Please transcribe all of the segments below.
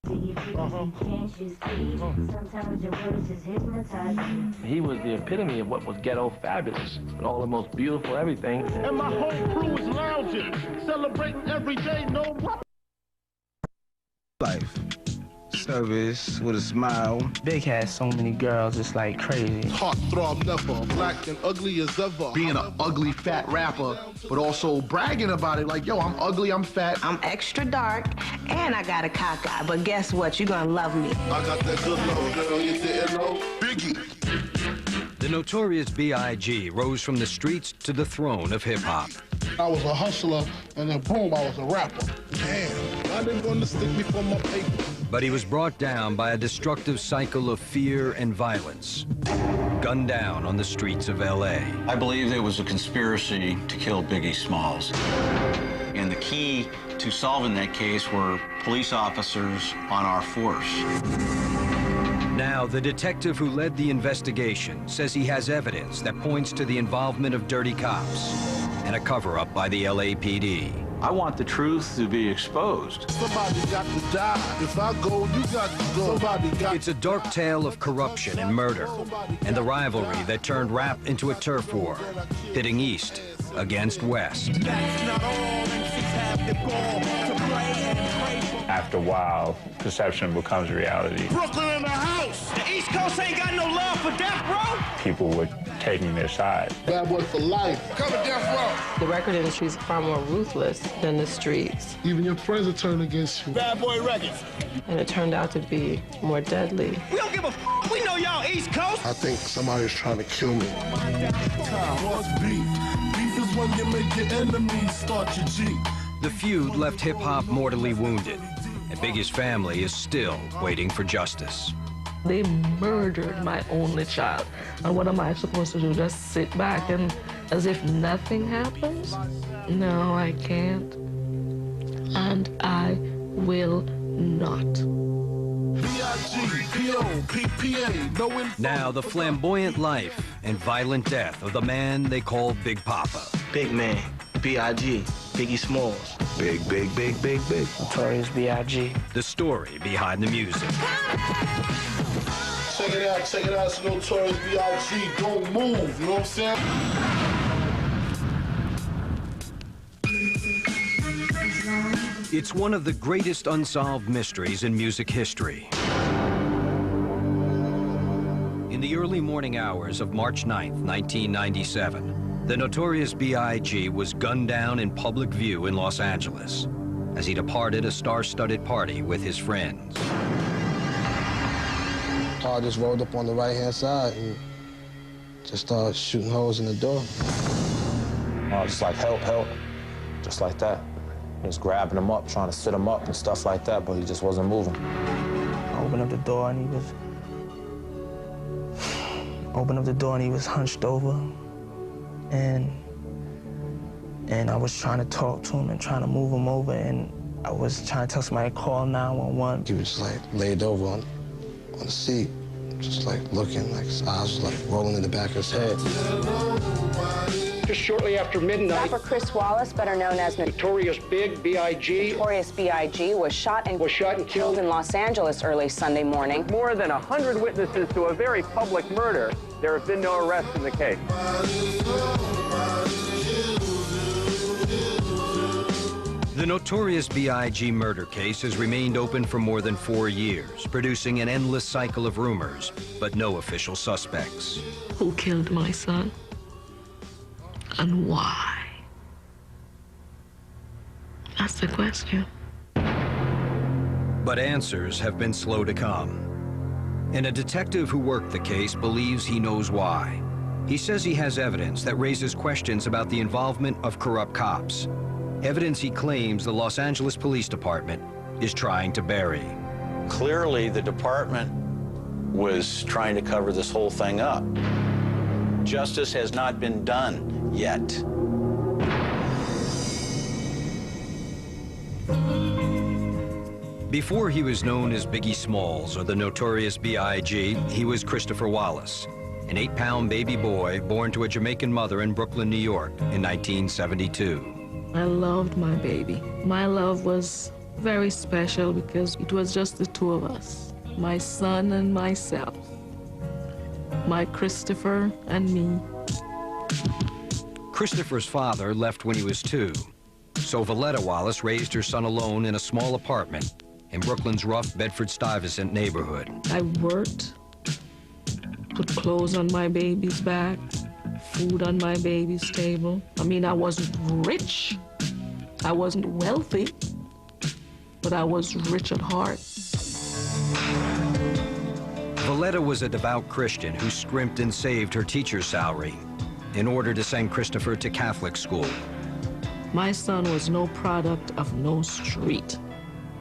He was the epitome of what was ghetto fabulous, with all the most beautiful everything. And my whole crew is lounging, celebrating every day, no life. Service with a smile. Big has so many girls, it's like crazy. Heartthrob never, black and ugly as ever. Being an ugly fat rapper, but also bragging about it like, yo, I'm ugly, I'm fat. I'm extra dark, and I got a cock eye, but guess what? You're gonna love me. I got that good love, girl, you didn't know? Biggie. The Notorious B.I.G. rose from the streets to the throne of hip-hop. I was a hustler, and then boom, I was a rapper. Damn, I didn't want to stick me for my paper. But he was brought down by a destructive cycle of fear and violence. Gunned down on the streets of L.A. I believe there was a conspiracy to kill Biggie Smalls. And the key to solving that case were police officers on our force. Now, the detective who led the investigation says he has evidence that points to the involvement of dirty cops and a cover-up by the LAPD. I want the truth to be exposed. Somebody got to die. If I go, you got to go. Somebody got It's a dark tale of corruption and murder, and the rivalry that turned rap into a turf war, pitting East against West. After a while, perception becomes reality. Brooklyn in the house. The East Coast ain't got no love for death row. People were taking their side. Bad boy for life. Cover death row. The record industry is far more ruthless than the streets. Even your friends are turning against you. Bad boy records. And it turned out to be more deadly. We don't give a f. We know y'all East Coast. I think somebody's trying to kill me. What's beef? Beef is when you make your enemies start your G. The feud left hip-hop mortally wounded, and Biggie's family is still waiting for justice. They murdered my only child. And what am I supposed to do? Just sit back and as if nothing happens? No, I can't. And I will not. Now, the flamboyant life and violent death of the man they call Big Papa. Big man, B.I.G, Biggie Smalls. Big, big, big, big, big. Notorious B.I.G. The story behind the music. Check it out, it's Notorious B.I.G. Don't move, you know what I'm saying? It's one of the greatest unsolved mysteries in music history. In the early morning hours of March 9th, 1997, the Notorious B.I.G. was gunned down in public view in Los Angeles as he departed a star-studded party with his friends. Car just rolled up on the right-hand side and just started shooting holes in the door. I was just like, help, help, just like that. He was grabbing him up, trying to sit him up and stuff like that, but he just wasn't moving. I opened up the door and he was hunched over, and I was trying to talk to him and trying to move him over, and I was trying to tell somebody to call 911. He was just like laid over on the seat, just like looking, like his eyes was like rolling in the back of his head. Just shortly after midnight, rapper Chris Wallace, better known as Notorious Big, B.I.G. Notorious B.I.G. was shot and killed in Los Angeles early Sunday morning. More than 100 witnesses to a very public murder. There have been no arrests in the case. The Notorious B.I.G. murder case has remained open for more than 4 years, producing an endless cycle of rumors, but no official suspects. Who killed my son? And why? That's the question. But answers have been slow to come. And a detective who worked the case believes he knows why. He says he has evidence that raises questions about the involvement of corrupt cops. Evidence he claims the Los Angeles Police Department is trying to bury. Clearly, the department was trying to cover this whole thing up. Justice has not been done yet. Before he was known as Biggie Smalls or the Notorious B.I.G., he was Christopher Wallace, an 8-pound baby boy born to a Jamaican mother in Brooklyn, New York in 1972. I loved my baby. My love was Very special because it was just the two of us, my son and myself, my Christopher and me. Christopher's father left when he was 2, so Valletta Wallace raised her son alone in a small apartment in Brooklyn's rough Bedford-Stuyvesant neighborhood. I worked, put clothes on my baby's back, food on my baby's table. I mean, I wasn't rich, I wasn't wealthy, but I was rich at heart. Valletta was a devout Christian who scrimped and saved her teacher's salary in order to send Christopher to Catholic school. My son was no product of no street.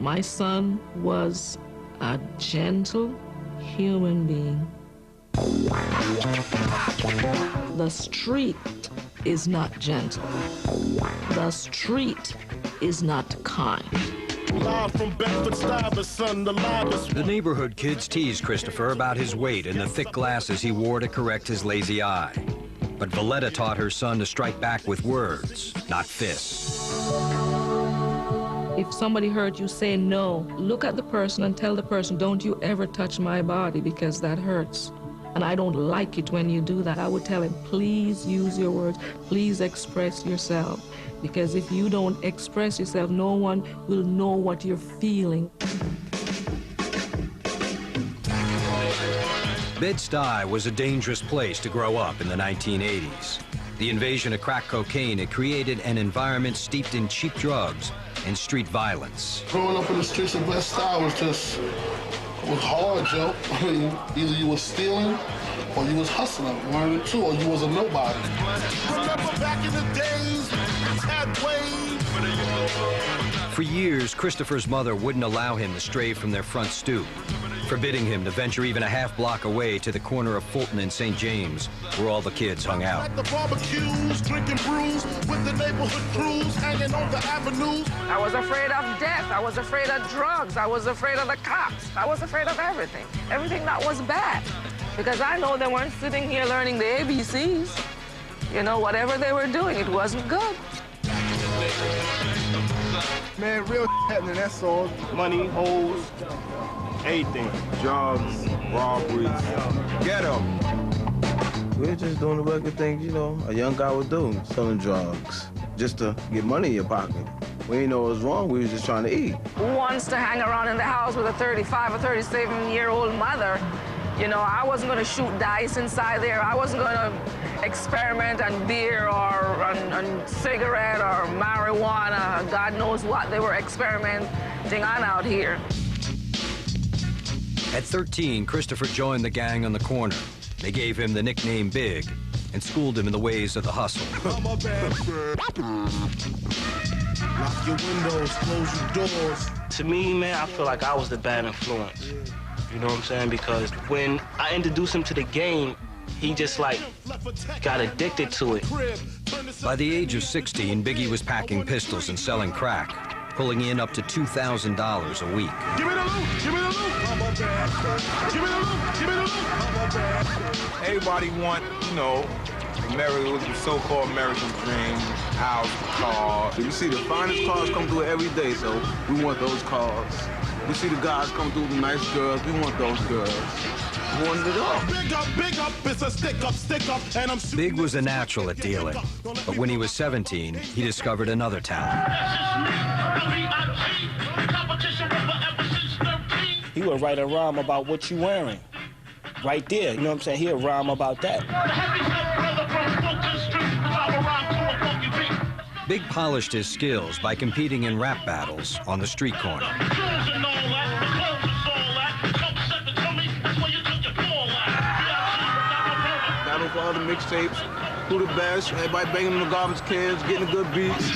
My son was a gentle human being. The street is not gentle. The street is not kind. The neighborhood kids teased Christopher about his weight and the thick glasses he wore to correct his lazy eye. But Valletta taught her son to strike back with words, not fists. If somebody heard you say no, look at the person and tell the person, don't you ever touch my body because that hurts. And I don't like it when you do that. I would tell him, please use your words, please express yourself. Because if you don't express yourself, no one will know what you're feeling. Bed-Stuy was a dangerous place to grow up in the 1980s. The invasion of crack cocaine had created an environment steeped in cheap drugs and street violence. Growing up in the streets of Bed-Stuy was hard, Joe. I mean, either you was stealing or you was hustling, one of the two, or you was a nobody. Remember back in the days, had waves. For years, Christopher's mother wouldn't allow him to stray from their front stoop, forbidding him to venture even a half block away to the corner of Fulton and St. James, where all the kids hung out. At the barbecues, drinking brews with the neighborhood crews, hanging on the avenues. I was afraid of death. I was afraid of drugs. I was afraid of the cops. I was afraid of everything. Everything that was bad. Because I know they weren't sitting here learning the ABCs. You know, whatever they were doing, it wasn't good. Man, real happening, that's all. Money, hoes, everything. Drugs, robberies, ghetto. We're just doing the regular things, you know, a young guy would do, selling drugs, just to get money in your pocket. We didn't know what was wrong, we was just trying to eat. Who wants to hang around in the house with a 35 or 37-year-old mother? You know, I wasn't going to shoot dice inside there. I wasn't going to experiment on beer or on cigarette or marijuana. God knows what they were experimenting on out here. At 13, Christopher joined the gang on the corner. They gave him the nickname Big and schooled him in the ways of the hustle. Lock your windows, close your doors. To me, man, I feel like I was the bad influence. You know what I'm saying? Because when I introduced him to the game, he just, like, got addicted to it. By the age of 16, Biggie was packing pistols and selling crack, pulling in up to $2,000 a week. Give me the loot, give me the loot. Give me the loot, give me the loot. Everybody want, you know, America, the so-called American dream, house, car. You see the finest cars come through every day, so we want those cars. We see the guys come through, the nice girls, we want those girls. We want it all. Big up, it's a stick up, and I'm Big was a natural at dealing, but when he was 17, he discovered another talent. He would write a rhyme about what you wearing. Right there, you know what I'm saying? He'll rhyme about that. Big polished his skills by competing in rap battles on the street corner. Battle for all the mixtapes, who the best, everybody banging in the garbage cans, getting the good beats.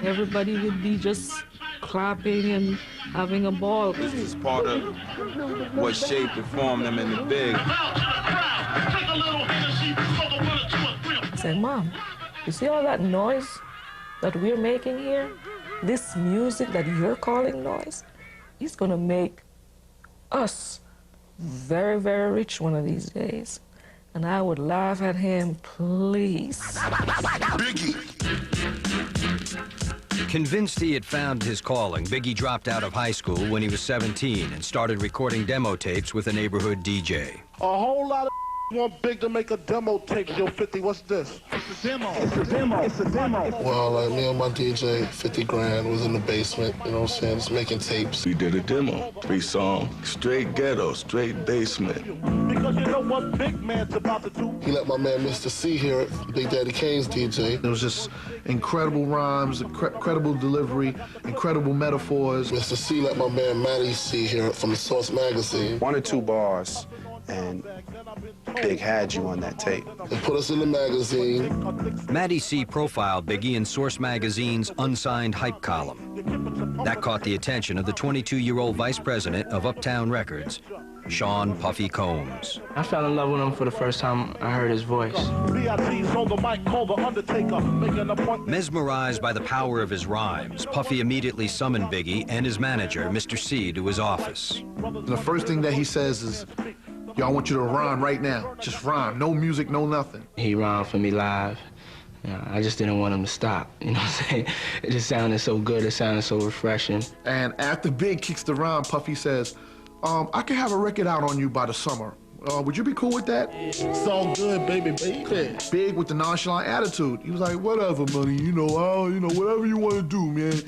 Everybody would be just clapping and having a ball. This is part of what shaped and formed them into Big. I said, Mom, you see all that noise that we're making here? This music that you're calling noise, it's gonna make us very, very rich one of these days. And I would laugh at him, please. Biggie. Convinced he had found his calling, Biggie dropped out of high school when he was 17 and started recording demo tapes with a neighborhood DJ. A whole lot of want Big to make a demo tape. Yo, 50, what's this? It's a demo. It's a demo. It's a demo. Well, like me and my DJ, 50 grand, was in the basement, you know what I'm saying, just making tapes. We did a demo, 3 songs, straight ghetto, straight basement. Because you know what Big Man's about to do. He let my man Mr. C hear it, Big Daddy Kane's DJ. It was just incredible rhymes, incredible delivery, incredible metaphors. Mr. C let my man Matty C hear it from the Source magazine. 1 or 2 bars, and Big had you on that tape. They put us in the magazine. Matty C profiled Biggie in Source magazine's unsigned hype column. That caught the attention of the 22-year-old vice president of Uptown Records, Sean Puffy Combs. I fell in love with him for the first time I heard his voice. B.I.G's on the mic, call the Undertaker, make an appointment. Mesmerized by the power of his rhymes, Puffy immediately summoned Biggie and his manager, Mr. C, to his office. The first thing that he says is, yo, I want you to rhyme right now. Just rhyme. No music, no nothing. He rhymed for me live. I just didn't want him to stop, you know what I'm saying? It just sounded so good, it sounded so refreshing. And after Big kicks the rhyme, Puffy says, I can have a record out on you by the summer. Would you be cool with that? It's all good, baby. Big with the nonchalant attitude. He was like, whatever, money, whatever you want to do, man.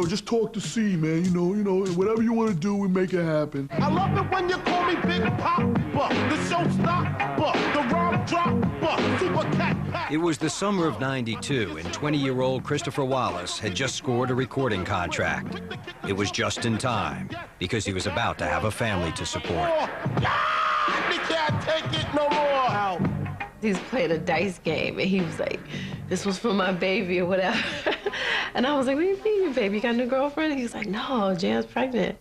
Just talk to C, man. Whatever you want to do, we make it happen. I love it when you call me Big Papa, the showstopper, the rhyme dropper, super cat. It was the summer of '92, and 20-year-old Christopher Wallace had just scored a recording contract. It was just in time, because he was about to have a family to support. We can't take it no more. He was playing a dice game, and he was like, this was for my baby or whatever. And I was like, what do you mean, your baby? You got a new girlfriend? He was like, no, Jan's pregnant.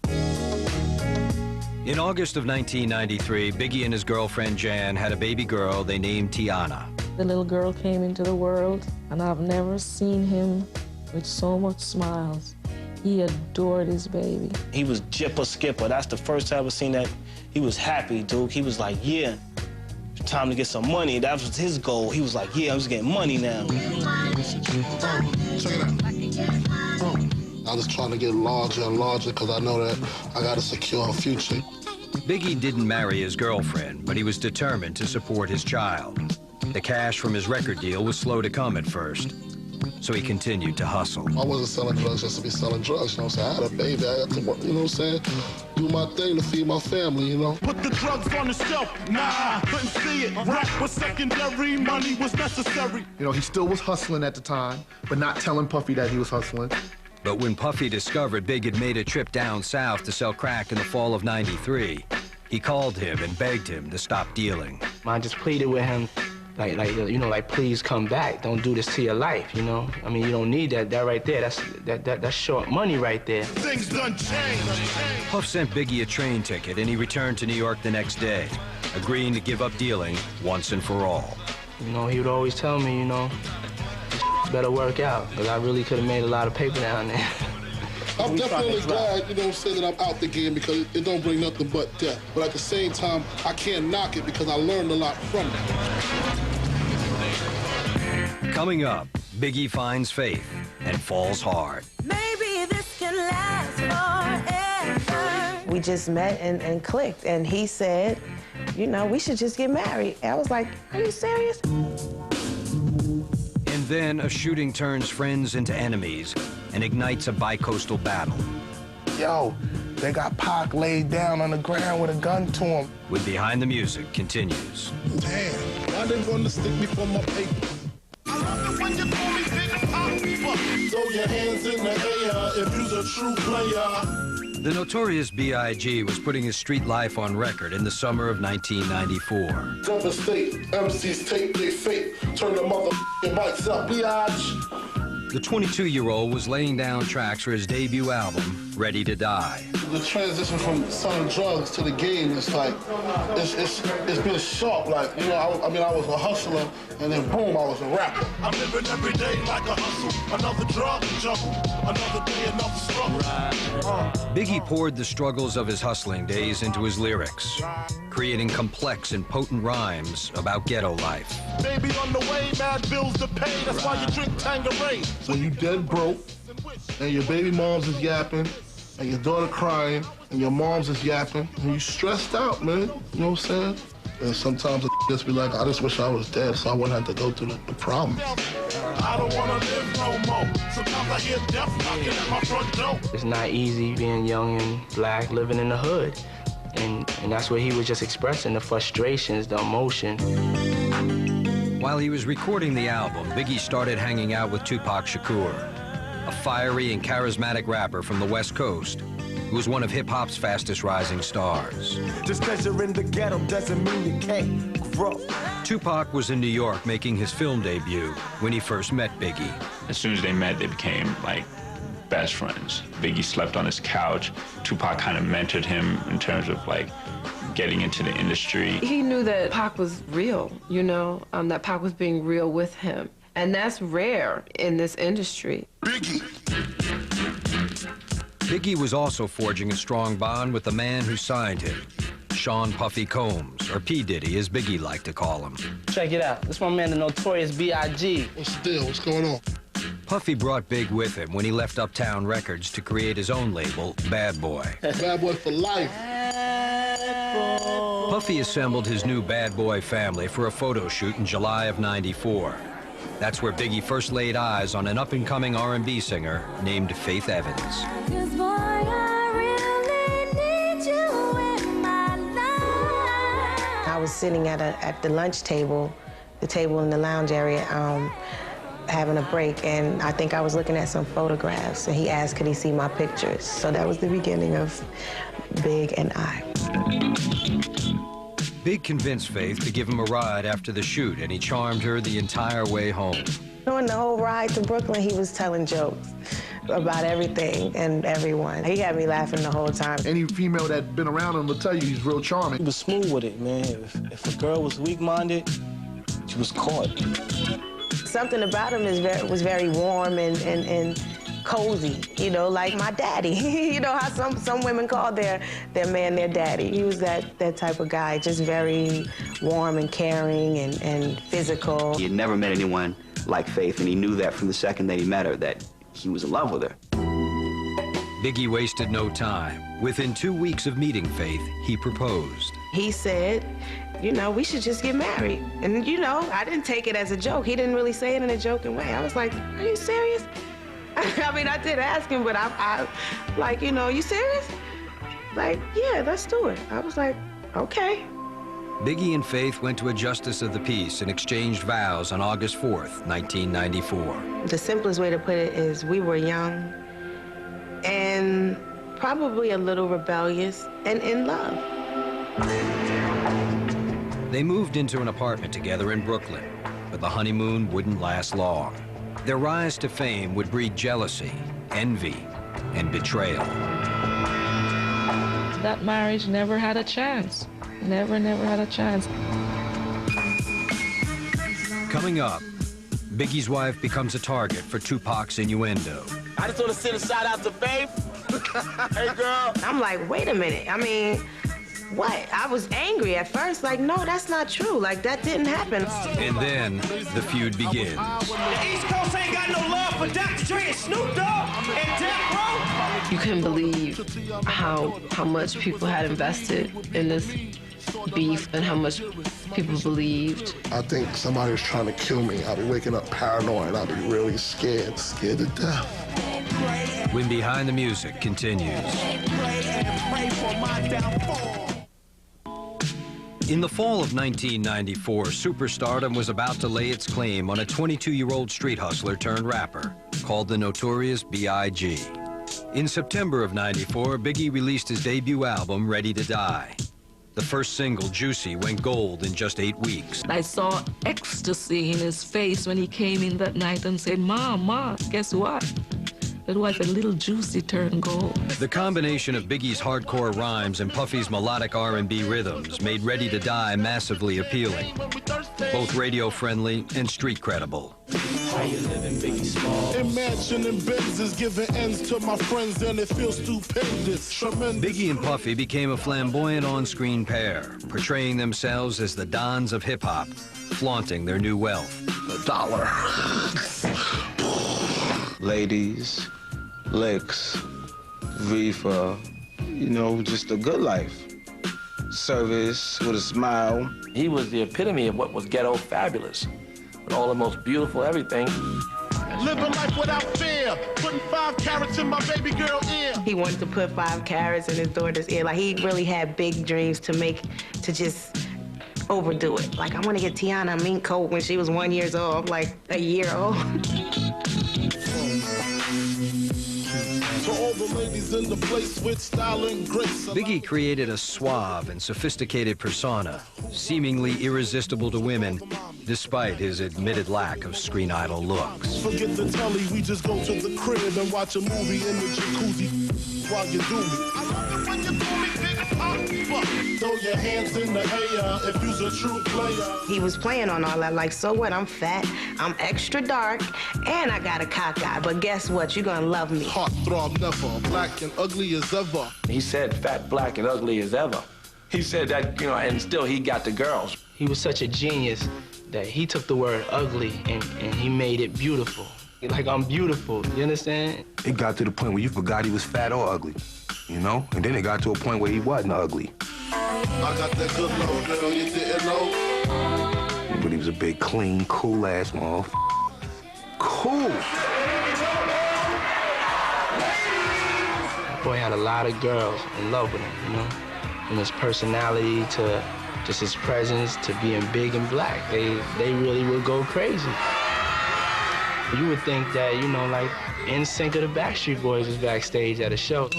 In August of 1993, Biggie and his girlfriend Jan had a baby girl they named Tiana. The little girl came into the world, and I've never seen him with so much smiles. He adored his baby. He was jipper skipper. That's the first time I've seen that. He was happy, Duke. He was like, yeah, time to get some money. That was his goal. He was like, yeah, I'm just getting money now. Check it out. I'm just trying to get larger and larger because I know that I got to secure her future. Biggie didn't marry his girlfriend, but he was determined to support his child. The cash from his record deal was slow to come at first, so he continued to hustle. I wasn't selling drugs just to be selling drugs, you know what I'm saying? I had a baby, I had to work, you know what I'm saying? Do my thing to feed my family, you know? Put the drugs on the shelf, nah, couldn't see it. Rap was secondary, money was necessary. He still was hustling at the time, but not telling Puffy that he was hustling. But when Puffy discovered Big had made a trip down south to sell crack in the fall of '93, he called him and begged him to stop dealing. I just pleaded with him, like, please come back. Don't do this to your life, I mean, you don't need that. That right there, that's short money right there. Things done changed. Puff sent Biggie a train ticket, and he returned to New York the next day, agreeing to give up dealing once and for all. He would always tell me, this better work out, because I really could have made a lot of paper down there. I'm definitely glad, that I'm out the game because it don't bring nothing but death. But at the same time, I can't knock it because I learned a lot from it. Coming up, Biggie finds faith and falls hard. Maybe this can last forever. We just met and clicked, and he said, we should just get married. I was like, are you serious? And then a shooting turns friends into enemies and ignites a bi-coastal battle. Yo, they got Pac laid down on the ground with a gun to him. With Behind the Music continues. Damn, why they want to stick me for my paper? I love it when you call me Big Papa. Throw your hands in the air if you's a true player. The Notorious B.I.G. was putting his street life on record in the summer of 1994. Devastate, MCs take their fate, turn the motherfucking mics up, B.I.G. The 22-year-old was laying down tracks for his debut album, Ready to Die. The transition from selling drugs to the game is like, it's been sharp. Like, I was a hustler, and then boom, I was a rapper. I'm living every day like a hustle, another drug jungle, another day, another struggle. Biggie poured the struggles of his hustling days into his lyrics, creating complex and potent rhymes about ghetto life. Baby on the way, mad bills to pay, that's why you drink Tanqueray. When you dead broke, and your baby moms is yapping, and your daughter crying, and your moms is yapping, and you stressed out, man. You know what I'm saying? And sometimes I just be like, I just wish I was dead so I wouldn't have to go through the problems. I don't wanna live no more. Sometimes I hear death knocking at my front door. It's not easy being young and black, living in the hood. And that's where he was just expressing the frustrations, the emotion. While he was recording the album, Biggie started hanging out with Tupac Shakur, a fiery and charismatic rapper from the West Coast who was one of hip-hop's fastest rising stars. Just because you're in the ghetto doesn't mean you can't grow. Tupac was in New York making his film debut when he first met Biggie. As soon as they met, they became like best friends. Biggie slept on his couch. Tupac kind of mentored him in terms of like getting into the industry. He knew that Pac was real, you know, that Pac was being real with him. And that's rare in this industry. Biggie was also forging a strong bond with the man who signed him, Sean Puffy Combs, or P. Diddy, as Biggie liked to call him. Check it out. This my man, the Notorious B.I.G. What's the deal? What's going on? Puffy brought Big with him when he left Uptown Records to create his own label, Bad Boy. Bad Boy for life. Puffy assembled his new Bad Boy family for a photo shoot in July of '94. That's where Biggie first laid eyes on an up-and-coming R&B singer named Faith Evans. I was sitting at the lunch table, the table in the lounge area, having a break, and I think I was looking at some photographs, and he asked could he see my pictures. So that was the beginning of Big and I. Big convinced Faith to give him a ride after the shoot, and he charmed her the entire way home. On the whole ride to Brooklyn, he was telling jokes about everything and everyone. He had me laughing the whole time. Any female that been around him will tell you he's real charming. He was smooth with it, man. If a girl was weak-minded, she was caught. Something about him was very warm and cozy, you know, like my daddy. You know how some women call their man their daddy. He was that type of guy, just very warm and caring and physical. He had never met anyone like Faith, and he knew that from the second that he met her, that he was in love with her. Biggie wasted no time. Within 2 weeks of meeting Faith, he proposed. He said, you know, we should just get married. And, you know, I didn't take it as a joke. He didn't really say it in a joking way. I was like, are you serious? I mean, I did ask him, but I like, you know, you serious? Like, yeah, let's do it. I was like, okay. Biggie and Faith went to a justice of the peace and exchanged vows on August 4th, 1994. The simplest way to put it is we were young and probably a little rebellious and in love. They moved into an apartment together in Brooklyn, but the honeymoon wouldn't last long. Their rise to fame would breed jealousy, envy, and betrayal. That marriage never had a chance. Never had a chance. Coming up, Biggie's wife becomes a target for Tupac's innuendo. I just want to send a shout out to Faith. Hey, girl. I'm like, wait a minute. I mean, what? I was angry at first. Like, no, that's not true. Like, that didn't happen. And then the feud begins. The East Coast ain't got no love for Dr. Dre and Snoop Dogg and Death Row. You couldn't believe how much people had invested in this beef and how much people believed. I think somebody was trying to kill me. I'll be waking up paranoid. I'll be really scared to death. When Behind the Music continues. In the fall of 1994, superstardom was about to lay its claim on a 22-year-old street hustler turned rapper called the Notorious B.I.G. In September of '94, Biggie released his debut album, Ready to Die. The first single, Juicy, went gold in just 8 weeks. I saw ecstasy in his face when he came in that night and said, Ma, guess what? That wife, a little Juicy turned gold. The combination of Biggie's hardcore rhymes and Puffy's melodic R&B rhythms made Ready to Die massively appealing, both radio-friendly and street-credible. How you living, Biggie Small? Imagining Benzes giving ends to my friends, and it feels stupendous. Tremendous. Biggie and Puffy became a flamboyant on-screen pair, portraying themselves as the dons of hip-hop, flaunting their new wealth. $1. Ladies, licks, reefer, you know, just a good life. Service with a smile. He was the epitome of what was ghetto fabulous, with all the most beautiful everything. Living life without fear, putting 5 carats in my baby girl ear. He wanted to put 5 carats in his daughter's ear. Like, he really had big dreams to just overdo it. Like, I want to get Tiana a mink coat when she was 1 year old, like a year old. To all the ladies in the place with style and grace. Biggie created a suave and sophisticated persona, seemingly irresistible to women, despite his admitted lack of screen idol looks. Forget the telly, we just go to the crib and watch a movie in the jacuzzi while you do me. I love it when you do me, Big Papa. Throw your hands in the air if you's a true player. He was playing on all that, like, so what? I'm fat, I'm extra dark, and I got a cock eye. But guess what? You're gonna love me. Heartthrob never, black and ugly as ever. He said fat, black, and ugly as ever. He said that, you know, and still he got the girls. He was such a genius that he took the word ugly and he made it beautiful. Like, I'm beautiful, you understand? It got to the point where you forgot he was fat or ugly, you know? And then it got to a point where he wasn't ugly. I got that good love, girl, you didn't know. But he was a big, clean, cool-ass motherfucker. Cool. Boy had a lot of girls in love with him, you know? From his personality to just his presence to being big and black. They really would go crazy. You would think that, you know, like, NSYNC or the Backstreet Boys was backstage at a show.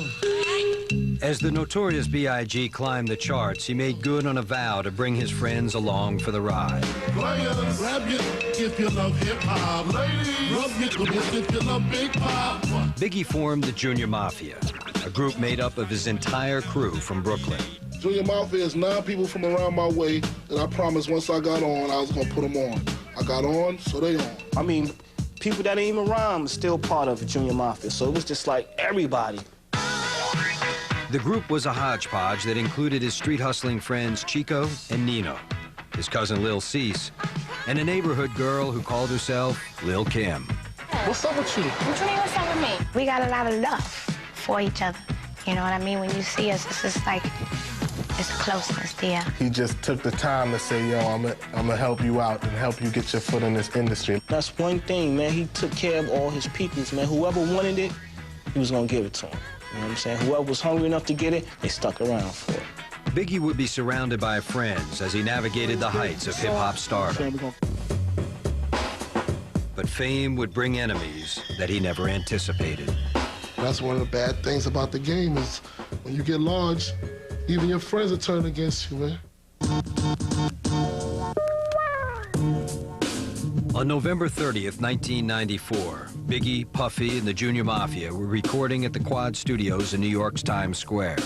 As the Notorious B.I.G. climbed the charts, he made good on a vow to bring his friends along for the ride. Players, grab your if you love hip-hop. Ladies, rub your if you love Big Pop. Biggie formed the Junior Mafia, a group made up of his entire crew from Brooklyn. Junior Mafia is 9 people from around my way that I promised once I got on, I was gonna put them on. I got on, so they on. I mean, people that ain't even around was still part of the Junior Mafia, so it was just like everybody. The group was a hodgepodge that included his street hustling friends Chico and Nino, his cousin Lil Cease, and a neighborhood girl who called herself Lil Kim. What's up with you? What you mean, what's up with me? We got a lot of love for each other. You know what I mean? When you see us, it's just like, it's a closeness there. He just took the time to say, yo, I'm gonna help you out and help you get your foot in this industry. That's one thing, man. He took care of all his peoples, man. Whoever wanted it, he was gonna give it to him. You know what I'm saying? Whoever was hungry enough to get it, they stuck around for it. Biggie would be surrounded by friends as he navigated the heights of hip-hop stardom. But fame would bring enemies that he never anticipated. That's one of the bad things about the game is when you get large, even your friends will turn against you, man. On November 30th, 1994, Biggie, Puffy, and the Junior Mafia were recording at the Quad Studios in New York's Times Square.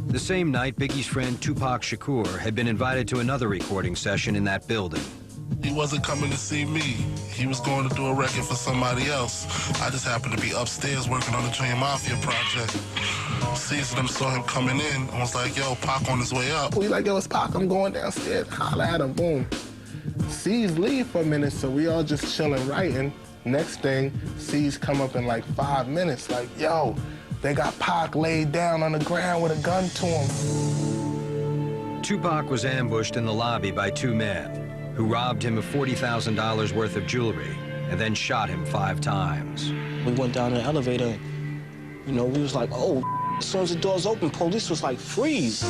The same night, Biggie's friend Tupac Shakur had been invited to another recording session in that building. He wasn't coming to see me. He was going to do a record for somebody else. I just happened to be upstairs working on the Junior Mafia project. Season him, saw him coming in, and was like, yo, Pac on his way up. We like, yo, it's Pac, I'm going downstairs. Holla at him, boom. C's leave for a minute, so we all just chilling writing. Next thing, C's come up in like 5 minutes, like, yo, they got Pac laid down on the ground with a gun to him. Tupac was ambushed in the lobby by 2 men who robbed him of $40,000 worth of jewelry and then shot him 5 times. We went down in the elevator, you know, we was like, oh, as soon as the doors open, police was like, freeze.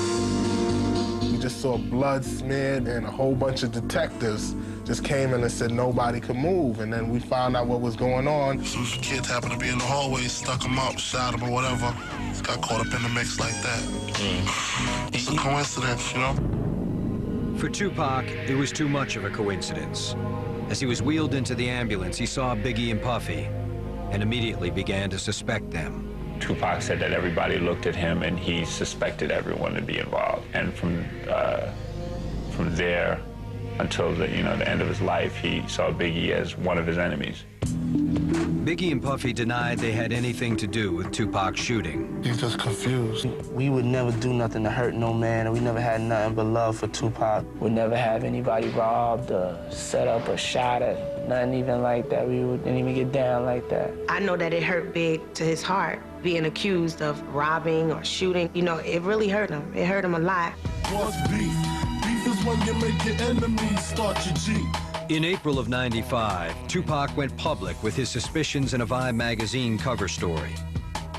We just saw blood smeared and a whole bunch of detectives just came in and said nobody could move. And then we found out what was going on. Some kids happened to be in the hallway, stuck him up, shot him or whatever. Got caught up in the mix like that. It's a coincidence, you know? For Tupac, it was too much of a coincidence. As he was wheeled into the ambulance, he saw Biggie and Puffy and immediately began to suspect them. Tupac said that everybody looked at him and he suspected everyone to be involved. And from there until the end of his life, he saw Biggie as one of his enemies. Biggie and Puffy denied they had anything to do with Tupac's shooting. He's just confused. We would never do nothing to hurt no man, and we never had nothing but love for Tupac. We'd never have anybody robbed or set up or shot at, nothing even like that. We didn't even get down like that. I know that it hurt big to his heart, being accused of robbing or shooting. You know, it really hurt him. It hurt him a lot. What's beef? Beef is when you make your enemies start your G. In April of '95, Tupac went public with his suspicions in a Vibe magazine cover story.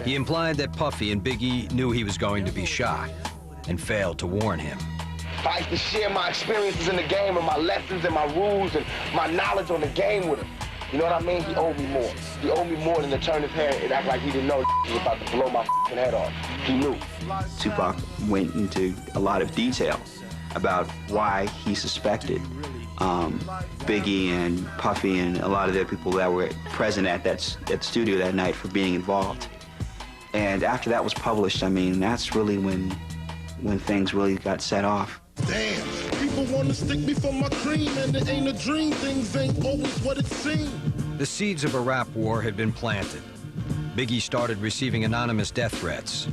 He implied that Puffy and Biggie knew he was going to be shot and failed to warn him. I used to share my experiences in the game and my lessons and my rules and my knowledge on the game with him. You know what I mean? He owed me more. He owed me more than to turn his head and act like he didn't know he was about to blow my head off. He knew. Tupac went into a lot of detail about why he suspected Biggie and Puffy and a lot of the people that were present at that studio that night for being involved. And after that was published, I mean, that's really when things really got set off. Damn, people want to stick me for my cream, and it ain't a dream. Things ain't always what it seems. The seeds of a rap war had been planted. Biggie started receiving anonymous death threats.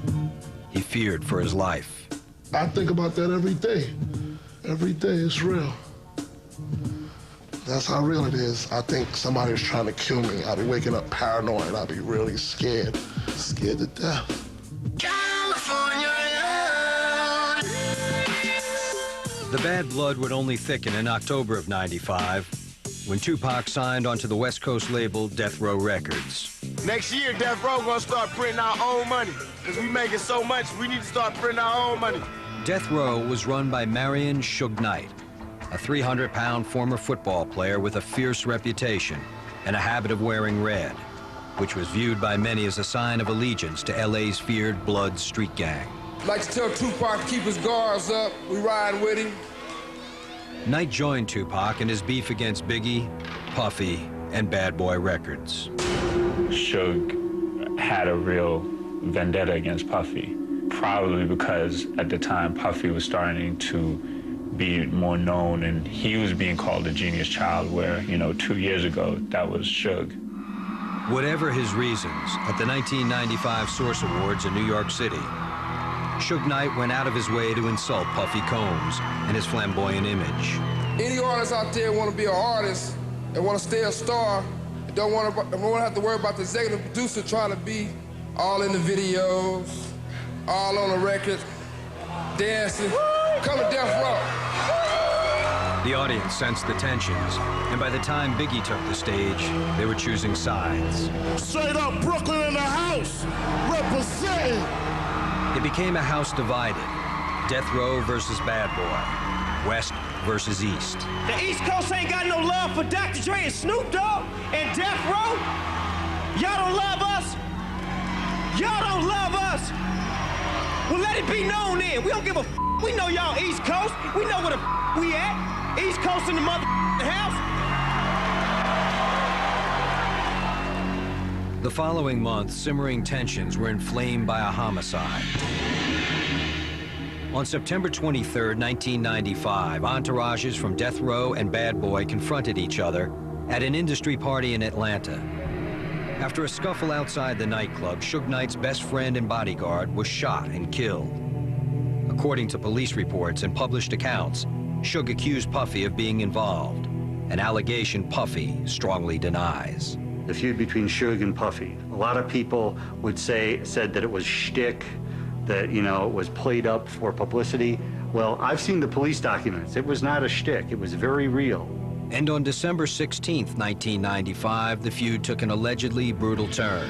He feared for his life. I think about that every day. Every day, it's real. That's how real it is. I think somebody's trying to kill me. I'll be waking up paranoid. I'll be really scared. Scared to death. The bad blood would only thicken in October of '95 when Tupac signed onto the West Coast label Death Row Records. Next year, Death Row gonna start printing our own money. Because we making so much, we need to start printing our own money. Death Row was run by Marion Suge Knight, a 300-pound former football player with a fierce reputation and a habit of wearing red, which was viewed by many as a sign of allegiance to LA's feared Blood street gang. Like to tell Tupac to keep his guards up. We riding with him. Knight joined Tupac in his beef against Biggie, Puffy, and Bad Boy Records. Suge had a real vendetta against Puffy, probably because at the time Puffy was starting to be more known and he was being called a genius child, where, you know, 2 years ago, that was Suge. Whatever his reasons, at the 1995 Source Awards in New York City, Suge Knight went out of his way to insult Puffy Combs and his flamboyant image. Any artists out there want to be an artist and want to stay a star, don't want to have to worry about the executive producer trying to be all in the videos, all on the records, dancing. Come to Death Row. The audience sensed the tensions, and by the time Biggie took the stage, they were choosing sides. Straight up Brooklyn in the house, representing. It became a house divided. Death Row versus Bad Boy. West versus East. The East Coast ain't got no love for Dr. Dre and Snoop Dogg and Death Row. Y'all don't love us. Y'all don't love us. Well, let it be known then. We don't give a f. We know y'all East Coast. We know where the f we at. East Coast in the mother house. The following month, simmering tensions were inflamed by a homicide. On September 23, 1995, entourages from Death Row and Bad Boy confronted each other at an industry party in Atlanta. After a scuffle outside the nightclub, Suge Knight's best friend and bodyguard was shot and killed. According to police reports and published accounts, Suge accused Puffy of being involved, an allegation Puffy strongly denies. The feud between Suge and Puffy. A lot of people said that it was shtick, that, you know, it was played up for publicity. Well, I've seen the police documents. It was not a shtick. It was very real. And on December 16, 1995, the feud took an allegedly brutal turn.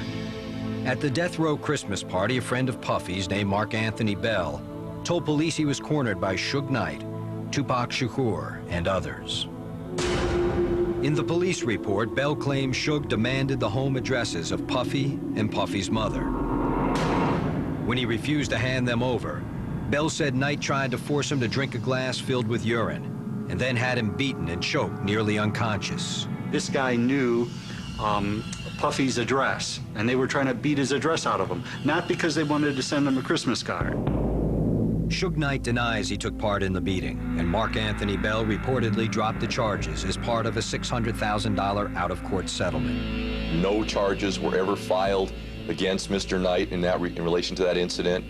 At the Death Row Christmas party, a friend of Puffy's named Mark Anthony Bell told police he was cornered by Suge Knight, Tupac Shakur, and others. In the police report, Bell claimed Suge demanded the home addresses of Puffy and Puffy's mother. When he refused to hand them over, Bell said Knight tried to force him to drink a glass filled with urine, and then had him beaten and choked nearly unconscious. This guy knew Puffy's address, and they were trying to beat his address out of him, not because they wanted to send him a Christmas card. Suge Knight denies he took part in the beating, and Mark Anthony Bell reportedly dropped the charges as part of a $600,000 out-of-court settlement. No charges were ever filed against Mr. Knight in relation to that incident,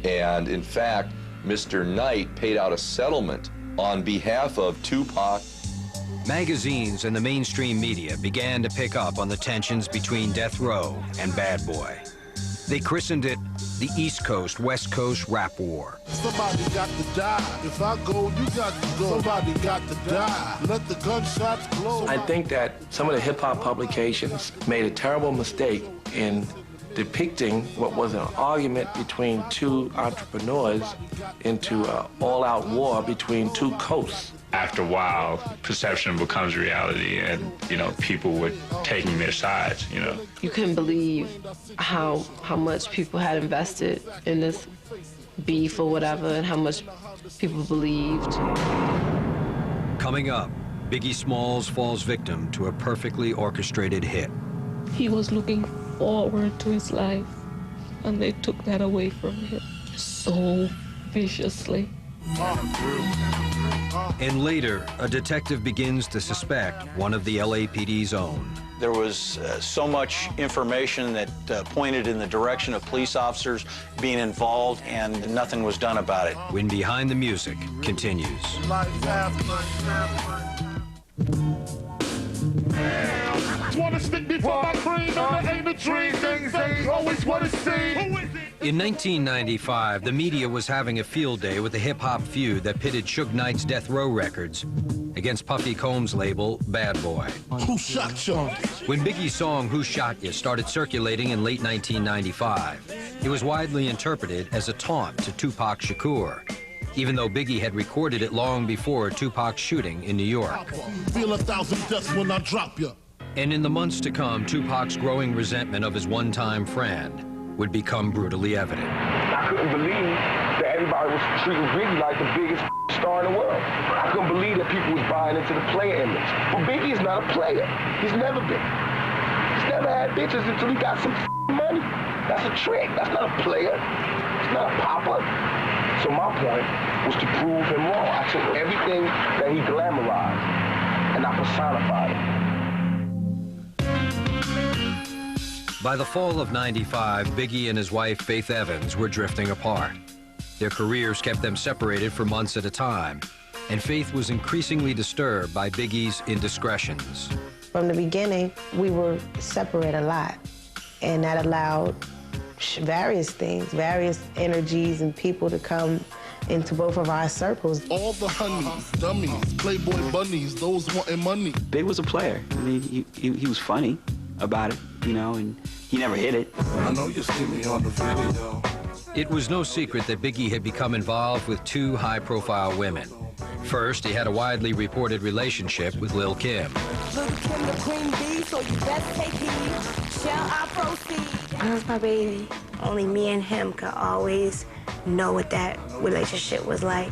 and in fact, Mr. Knight paid out a settlement on behalf of Tupac. Magazines and the mainstream media began to pick up on the tensions between Death Row and Bad Boy. They christened it the East Coast-West Coast rap war. Somebody got to die. If I go, you got to go. Somebody got to die. Let the gunshots blow. I think that some of the hip-hop publications made a terrible mistake in depicting what was an argument between two entrepreneurs into an all-out war between two coasts. After a while, perception becomes reality, and, you know, people were taking their sides, you know. You couldn't believe how much people had invested in this beef or whatever, and how much people believed. Coming up, Biggie Smalls falls victim to a perfectly orchestrated hit. He was looking forward to his life, and they took that away from him so viciously. And later, a detective begins to suspect one of the LAPD's own. There was so much information that pointed in the direction of police officers being involved, and nothing was done about it. When Behind the Music continues. Wanna stick before my cream, and it ain't a dream. Things always what it seems. In 1995, the media was having a field day with the hip-hop feud that pitted Suge Knight's Death Row Records against Puffy Combs' label, Bad Boy. Who shot you? When Biggie's song Who Shot Ya started circulating in late 1995, it was widely interpreted as a taunt to Tupac Shakur, even though Biggie had recorded it long before Tupac's shooting in New York. Feel 1,000 deaths when I drop you. And in the months to come, Tupac's growing resentment of his one-time friend would become brutally evident. I couldn't believe that everybody was treating Biggie like the biggest star in the world. I couldn't believe that people was buying into the player image. But Biggie is not a player. He's never been. He's never had bitches until he got some money. That's a trick. That's not a player. He's not a popper. So my point was to prove him wrong. I took everything that he glamorized and I personified it. By the fall of '95, Biggie and his wife, Faith Evans, were drifting apart. Their careers kept them separated for months at a time, and Faith was increasingly disturbed by Biggie's indiscretions. From the beginning, we were separate a lot, and that allowed various things, various energies and people to come into both of our circles. All the honeys, dummies, playboy bunnies, those wanting money. Big was a player. I mean, he was funny about it, you know, and he never hit it. I know you see me on the video. It was no secret that Biggie had become involved with two high-profile women. First, he had a widely reported relationship with Lil' Kim. Lil' Kim, the queen bee, so you best take heed. Shall I proceed? That was my baby. Only me and him could always know what that relationship was like.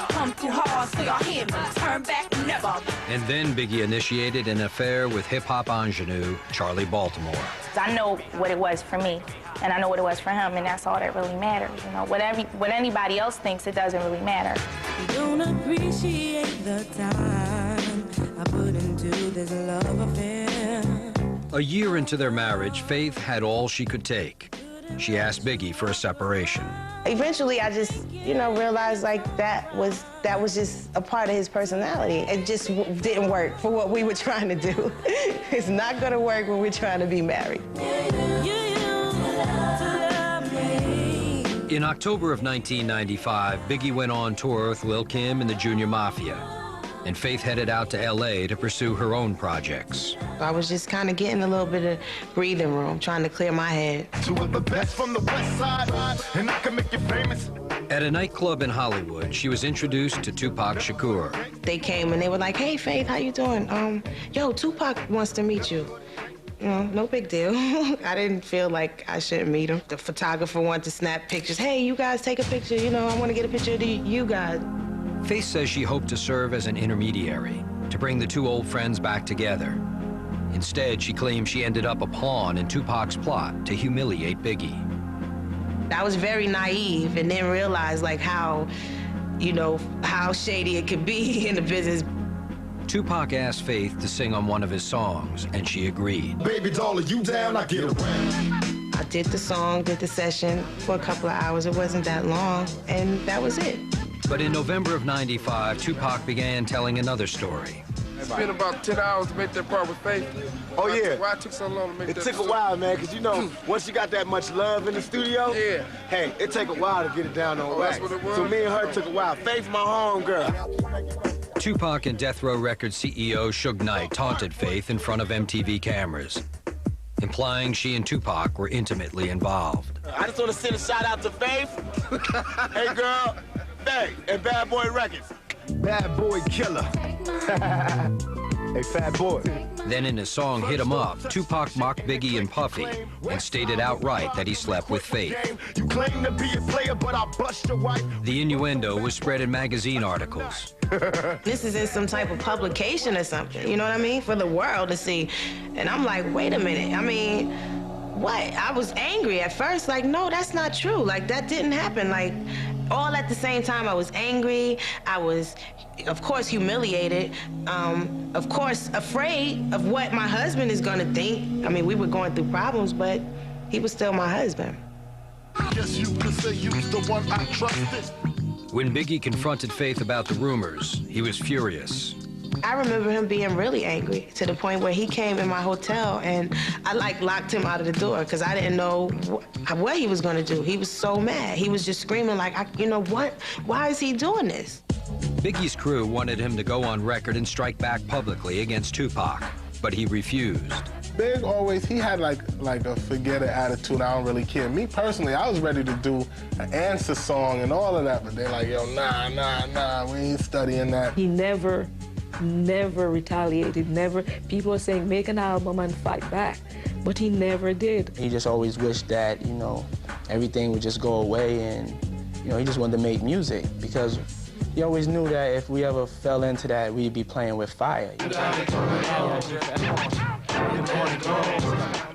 Come too hard, so y'all hear me. Turn back and never. And then Biggie initiated an affair with hip-hop ingenue Charlie Baltimore. I know what it was for me, and I know what it was for him, and that's all that really matters. You know, what anybody else thinks, it doesn't really matter. You don't appreciate the time I put into this love affair. A year into their marriage, Faith had all she could take. She asked Biggie for a separation. Eventually, I just, realized like that was just a part of his personality. It just didn't work for what we were trying to do. It's not gonna work when we're trying to be married. In October of 1995, Biggie went on tour with Lil' Kim and the Junior Mafia, and Faith headed out to LA to pursue her own projects. I was just kind of getting a little bit of breathing room, trying to clear my head. Two of the best from the west side, and I can make you famous. At a nightclub in Hollywood, she was introduced to Tupac Shakur. They came and they were like, "Hey, Faith, how you doing? Yo, Tupac wants to meet you." No big deal. I didn't feel like I shouldn't meet him. The photographer wanted to snap pictures. "Hey, you guys take a picture. I want to get a picture of you guys." Faith says she hoped to serve as an intermediary, to bring the two old friends back together. Instead, she claims she ended up a pawn in Tupac's plot to humiliate Biggie. I was very naive and didn't realize like how, you know, how shady it could be in the business. Tupac asked Faith to sing on one of his songs, and she agreed. Baby doll, are you down? I get around. I did the song, did the session for a couple of hours. It wasn't that long, and that was it. But in November of '95, Tupac began telling another story. It's been about 10 hours to make that part with Faith. Oh, yeah. Why it took so long to make that? It took a while, man, because, you know, once you got that much love in the studio, yeah. Hey, it take a while to get it down on wax. That's what it was? So me and her took a while. Faith, my homegirl. Tupac and Death Row Records CEO Suge Knight taunted Faith in front of MTV cameras, implying she and Tupac were intimately involved. I just want to send a shout out to Faith. Hey, girl, Faith, and Bad Boy Records. Bad Boy Killer. Hey, Fat Boy. Then in his song Hit 'Em Up, Tupac mocked Biggie and Puffy and stated outright that he slept with Faith. You claim to be a player, but I bust your wife. The innuendo was spread in magazine articles. This is in some type of publication or something, you know what I mean? For the world to see. And I'm like, wait a minute, I mean, what? I was angry at first, like, no, that's not true. Like, that didn't happen. Like, all at the same time, I was angry. I was, of course, humiliated. Of course, afraid of what my husband is gonna think. I mean, we were going through problems, but he was still my husband. Guess you could say you was the one I trusted. When Biggie confronted Faith about the rumors, he was furious. I remember him being really angry to the point where he came in my hotel and I like locked him out of the door because I didn't know what he was gonna do. He was so mad. He was just screaming like, you know what? Why is he doing this? Biggie's crew wanted him to go on record and strike back publicly against Tupac, but he refused. Big always, he had like a forget it attitude, I don't really care. Me personally, I was ready to do an answer song and all of that, but they're like, yo, nah, we ain't studying that. He never retaliated, never. People are saying, make an album and fight back, but he never did. He just always wished that, you know, everything would just go away and, you know, he just wanted to make music because he always knew that if we ever fell into that, we'd be playing with fire.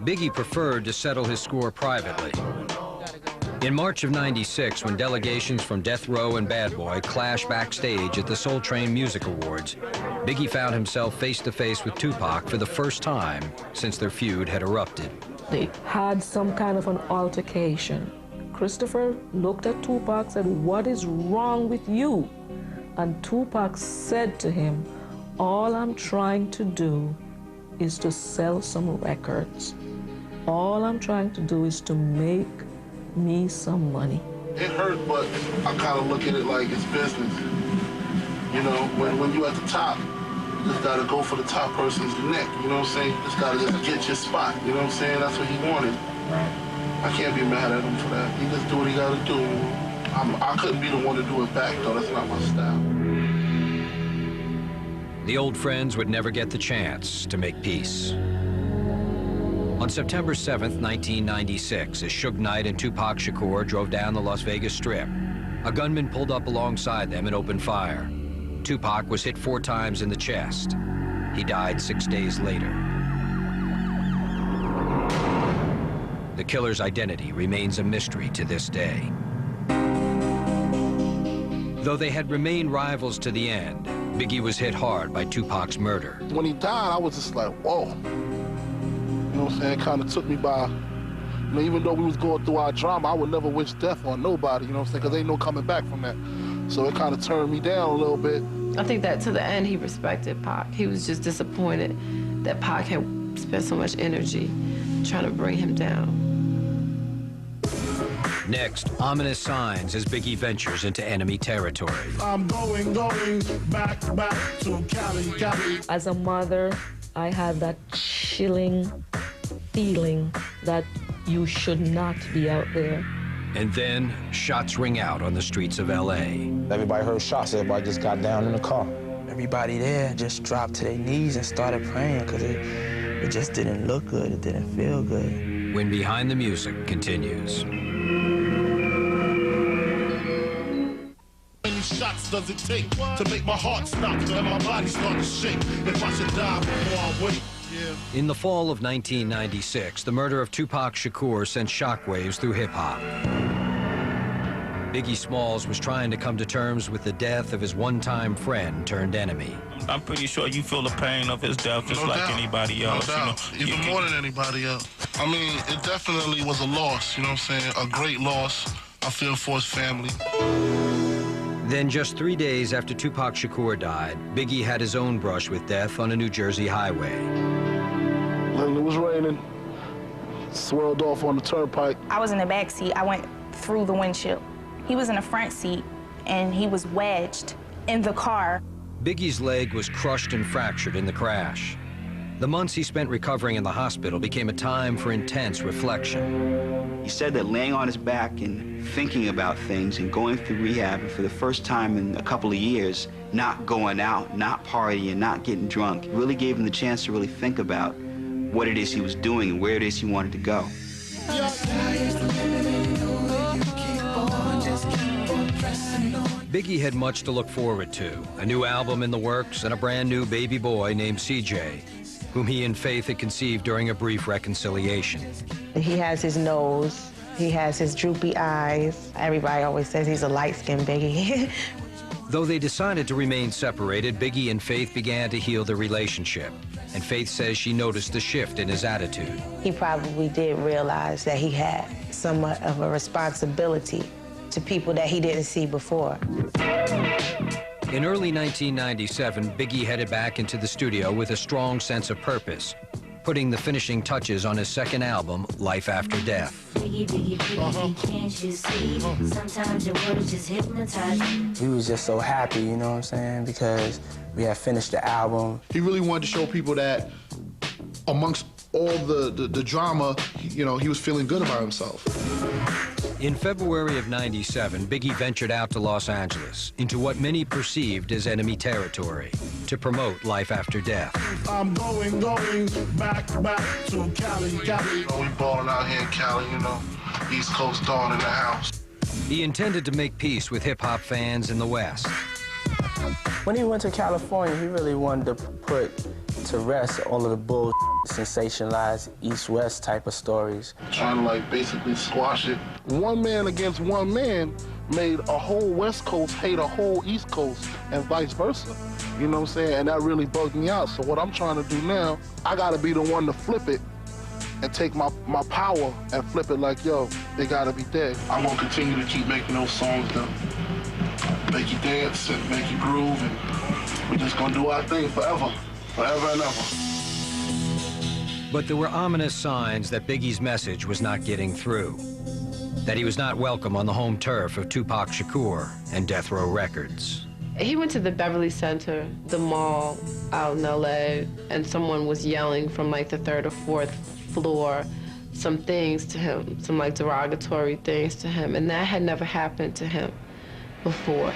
Biggie preferred to settle his score privately. In March of '96, when delegations from Death Row and Bad Boy clashed backstage at the Soul Train Music Awards, Biggie found himself face-to-face with Tupac for the first time since their feud had erupted. They had some kind of an altercation. Christopher looked at Tupac and said, "What is wrong with you?" And Tupac said to him, "All I'm trying to do is to sell some records. All I'm trying to do is to make me some money." It hurt, but I kind of look at it like it's business. You know, when you're at the top, you just gotta go for the top person's neck, you know what I'm saying? You just gotta get your spot, you know what I'm saying? That's what he wanted. I can't be mad at him for that. He just do what he gotta do. I couldn't be the one to do it back, though. That's not my style. The old friends would never get the chance to make peace. On September 7th, 1996, as Suge Knight and Tupac Shakur drove down the Las Vegas Strip, a gunman pulled up alongside them and opened fire. Tupac was hit 4 times in the chest. He died 6 days later. The killer's identity remains a mystery to this day. Though they had remained rivals to the end, Biggie was hit hard by Tupac's murder. When he died, I was just like, whoa. You know what I'm saying? It kind of took me by, you know, even though we was going through our drama, I would never wish death on nobody, you know what I'm saying? Because ain't no coming back from that. So it kind of turned me down a little bit. I think that to the end, he respected Pac. He was just disappointed that Pac had spent so much energy trying to bring him down. Next, ominous signs as Biggie ventures into enemy territory. I'm going back to Cali. As a mother, I had that chilling feeling that you should not be out there. And then, shots ring out on the streets of L.A. Everybody heard shots. Everybody just got down in the car. Everybody there just dropped to their knees and started praying because it just didn't look good. It didn't feel good. When Behind the Music continues. How many shots does it take to make my heart stop and my body start to shake? If I should die before I wait. Yeah. In the fall of 1996, the murder of Tupac Shakur sent shockwaves through hip-hop. Biggie Smalls was trying to come to terms with the death of his one-time friend turned enemy. I'm pretty sure you feel the pain of his death just like anybody else. No doubt. You know, even more than anybody else. I mean, it definitely was a loss, you know what I'm saying? A great loss. I feel for his family. Then just 3 days after Tupac Shakur died, Biggie had his own brush with death on a New Jersey highway. When it was raining, swirled off on the turnpike. I was in the back seat. I went through the windshield. He was in the front seat, and he was wedged in the car. Biggie's leg was crushed and fractured in the crash. The months he spent recovering in the hospital became a time for intense reflection. He said that laying on his back and thinking about things and going through rehab, and for the first time in a couple of years, not going out, not partying, not getting drunk, really gave him the chance to really think about what it is he was doing and where it is he wanted to go. Biggie had much to look forward to, a new album in the works and a brand new baby boy named CJ, whom he and Faith had conceived during a brief reconciliation. He has his nose, he has his droopy eyes. Everybody always says he's a light-skinned Biggie. Though they decided to remain separated, Biggie and Faith began to heal their relationship, and Faith says she noticed a shift in his attitude. He probably did realize that he had somewhat of a responsibility to people that he didn't see before. In early 1997, Biggie headed back into the studio with a strong sense of purpose, putting the finishing touches on his second album, Life After Death. Biggie, Biggie, Biggie, can't you see? Sometimes your words just hypnotize me. We was just so happy, you know what I'm saying, because we had finished the album. He really wanted to show people that amongst all the drama, you know, he was feeling good about himself. In February of '97, Biggie ventured out to Los Angeles into what many perceived as enemy territory to promote Life After Death. I'm going back to Cali. We balling out here in Cali, you know. East Coast Dawn in the house. He intended to make peace with hip-hop fans in the West. When he went to California, he really wanted to put to rest all of the bull sensationalized East-West type of stories. Trying to like basically squash it. One man against one man made a whole West Coast hate a whole East Coast and vice versa. You know what I'm saying? And that really bugged me out. So what I'm trying to do now, I gotta be the one to flip it and take my power and flip it like, yo, they gotta be dead. I'm gonna continue to keep making those songs that make you dance and make you groove, and we're just gonna do our thing forever. Forever and ever. But there were ominous signs that Biggie's message was not getting through, that he was not welcome on the home turf of Tupac Shakur and Death Row Records. He went to the Beverly Center, the mall out in LA, and someone was yelling from like the 3rd or 4th floor some things to him, some like derogatory things to him, and that had never happened to him before.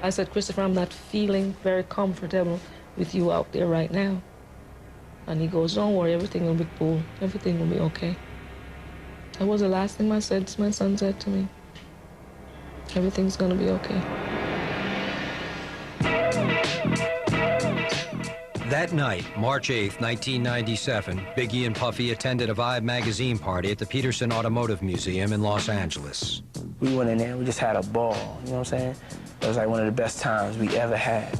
I said, Christopher, I'm not feeling very comfortable with you out there right now. And he goes, don't worry, everything will be cool. Everything will be okay. That was the last thing my son said to me. Everything's gonna be okay. That night, March 8th, 1997, Biggie and Puffy attended a Vibe magazine party at the Peterson Automotive Museum in Los Angeles. We went in there, we just had a ball, you know what I'm saying? It was like one of the best times we ever had.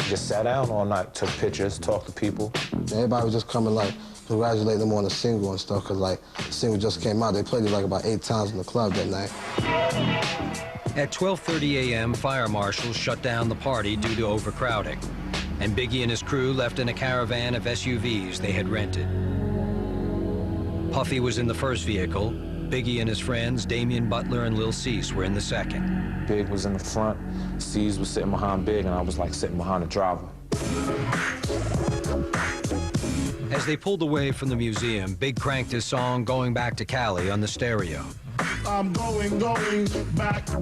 Just sat down all night, took pictures, talked to people. Everybody was just coming, like, congratulate them on the single and stuff, because, like, the single just came out. They played it, like, about 8 times in the club that night. At 12:30 a.m., fire marshals shut down the party due to overcrowding, and Biggie and his crew left in a caravan of SUVs they had rented. Puffy was in the first vehicle. Biggie and his friends, Damian Butler and Lil Cease, were in the second. Big was in the front, Cease was sitting behind Big, and I was like sitting behind the driver. As they pulled away from the museum, Big cranked his song Going Back to Cali on the stereo. I'm going back to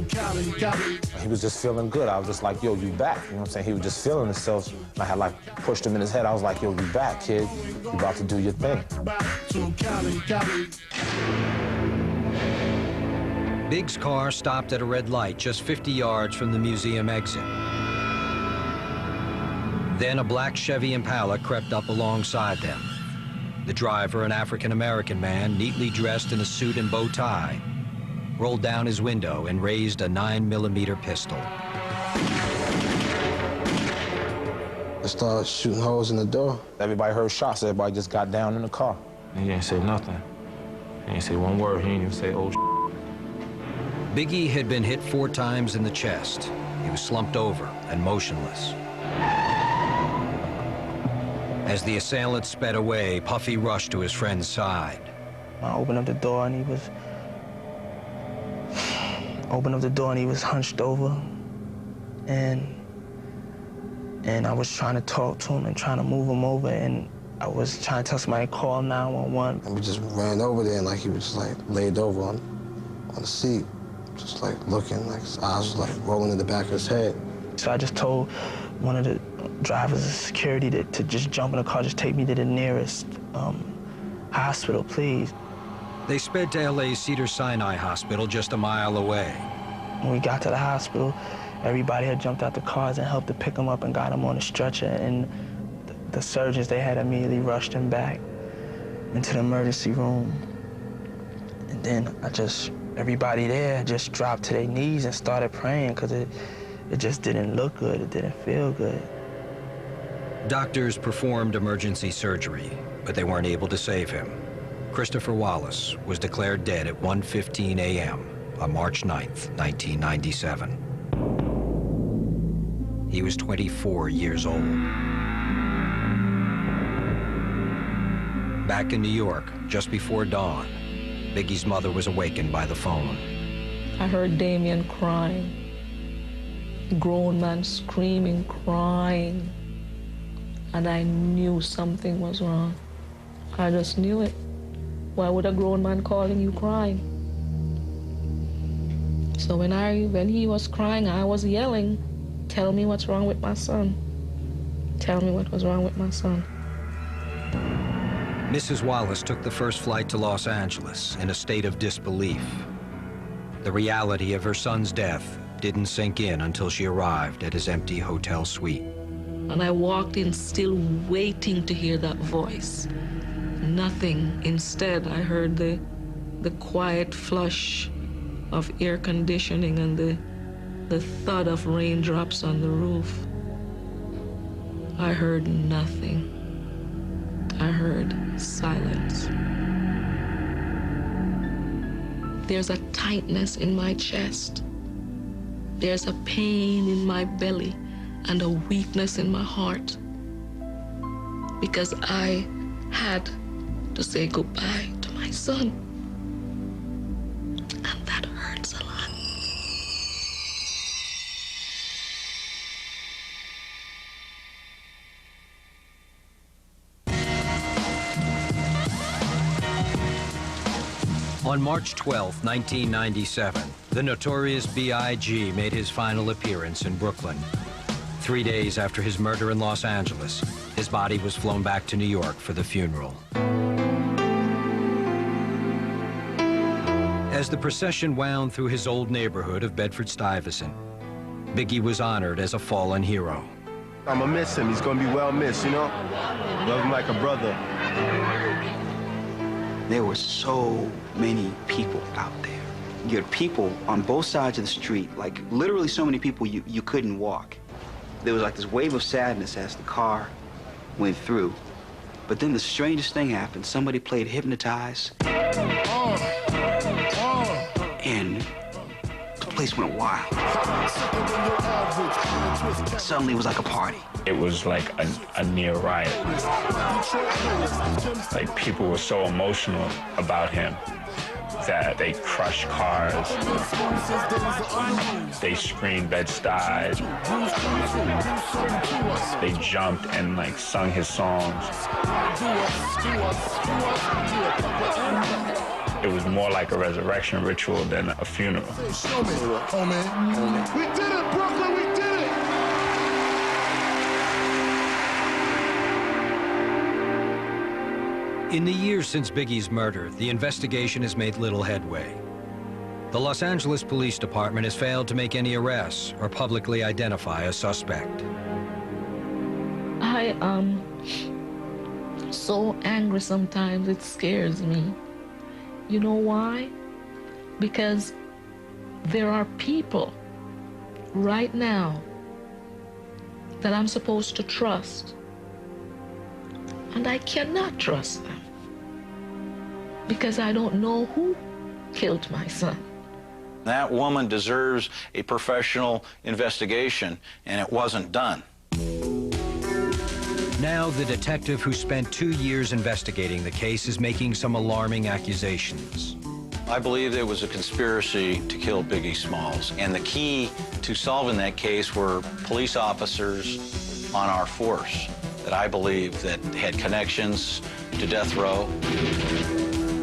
Cali. He was just feeling good. I was just like, yo, you back. You know what I'm saying? He was just feeling himself. And I had like pushed him in his head. I was like, yo, you back, kid. You about to do your thing. Back to Cali. Big's car stopped at a red light just 50 yards from the museum exit. Then a black Chevy Impala crept up alongside them. The driver, an African-American man, neatly dressed in a suit and bow tie, rolled down his window and raised a 9mm pistol. I started shooting holes in the door. Everybody heard shots. Everybody just got down in the car. He didn't say nothing. He didn't say one word. He didn't even say, oh, Biggie had been hit 4 times in the chest. He was slumped over and motionless. As the assailant sped away, Puffy rushed to his friend's side. I opened up the door and he was hunched over, and I was trying to talk to him and trying to move him over, and I was trying to tell somebody to call 911. And we just ran over there, and like he was just like laid over on the seat, just like looking, like his eyes was like rolling in the back of his head. So I just told one of the drivers of security to just jump in the car, just take me to the nearest hospital, please. They sped to LA's Cedars-Sinai Hospital just a mile away. When we got to the hospital, everybody had jumped out the cars and helped to pick him up and got him on a stretcher, and the surgeons, they had immediately rushed him back into the emergency room. And then everybody there just dropped to their knees and started praying, because it just didn't look good, it didn't feel good. Doctors performed emergency surgery, but they weren't able to save him. Christopher Wallace was declared dead at 1:15 a.m. on March 9th, 1997. He was 24 years old. Back in New York, just before dawn, Biggie's mother was awakened by the phone. I heard Damien crying. A grown man screaming, crying. And I knew something was wrong. I just knew it. Why would a grown man calling you crying? So when he was crying, I was yelling, tell me what's wrong with my son. Tell me what was wrong with my son. Mrs. Wallace took the first flight to Los Angeles in a state of disbelief. The reality of her son's death didn't sink in until she arrived at his empty hotel suite. And I walked in still waiting to hear that voice. Nothing. Instead, I heard the quiet flush of air conditioning and the thud of raindrops on the roof. I heard nothing. I heard silence. There's a tightness in my chest. There's a pain in my belly and a weakness in my heart, because I had to say goodbye to my son. And that hurts a lot. On March 12, 1997, the Notorious B.I.G. made his final appearance in Brooklyn. 3 days after his murder in Los Angeles, his body was flown back to New York for the funeral. As the procession wound through his old neighborhood of Bedford-Stuyvesant, Biggie was honored as a fallen hero. I'm gonna miss him. He's gonna be well missed, you know? Love him like a brother. There were so many people out there. You had people on both sides of the street, like literally so many people you couldn't walk. There was like this wave of sadness as the car went through. But then the strangest thing happened. Somebody played Hypnotize. And the place went wild. Suddenly it was like a party. It was like a near riot. Like, people were so emotional about him that they crushed cars. They screamed Bed-Stuy. They jumped and like sung his songs. It was more like a resurrection ritual than a funeral. Show me, homie. We did it, Brooklyn, we did it! In the years since Biggie's murder, the investigation has made little headway. The Los Angeles Police Department has failed to make any arrests or publicly identify a suspect. I am so angry sometimes, it scares me. You know why? Because there are people right now that I'm supposed to trust, and I cannot trust them because I don't know who killed my son. That woman deserves a professional investigation, and it wasn't done. Now the detective who spent 2 years investigating the case is making some alarming accusations. I believe there was a conspiracy to kill Biggie Smalls, and the key to solving that case were police officers on our force that I believe that had connections to death row.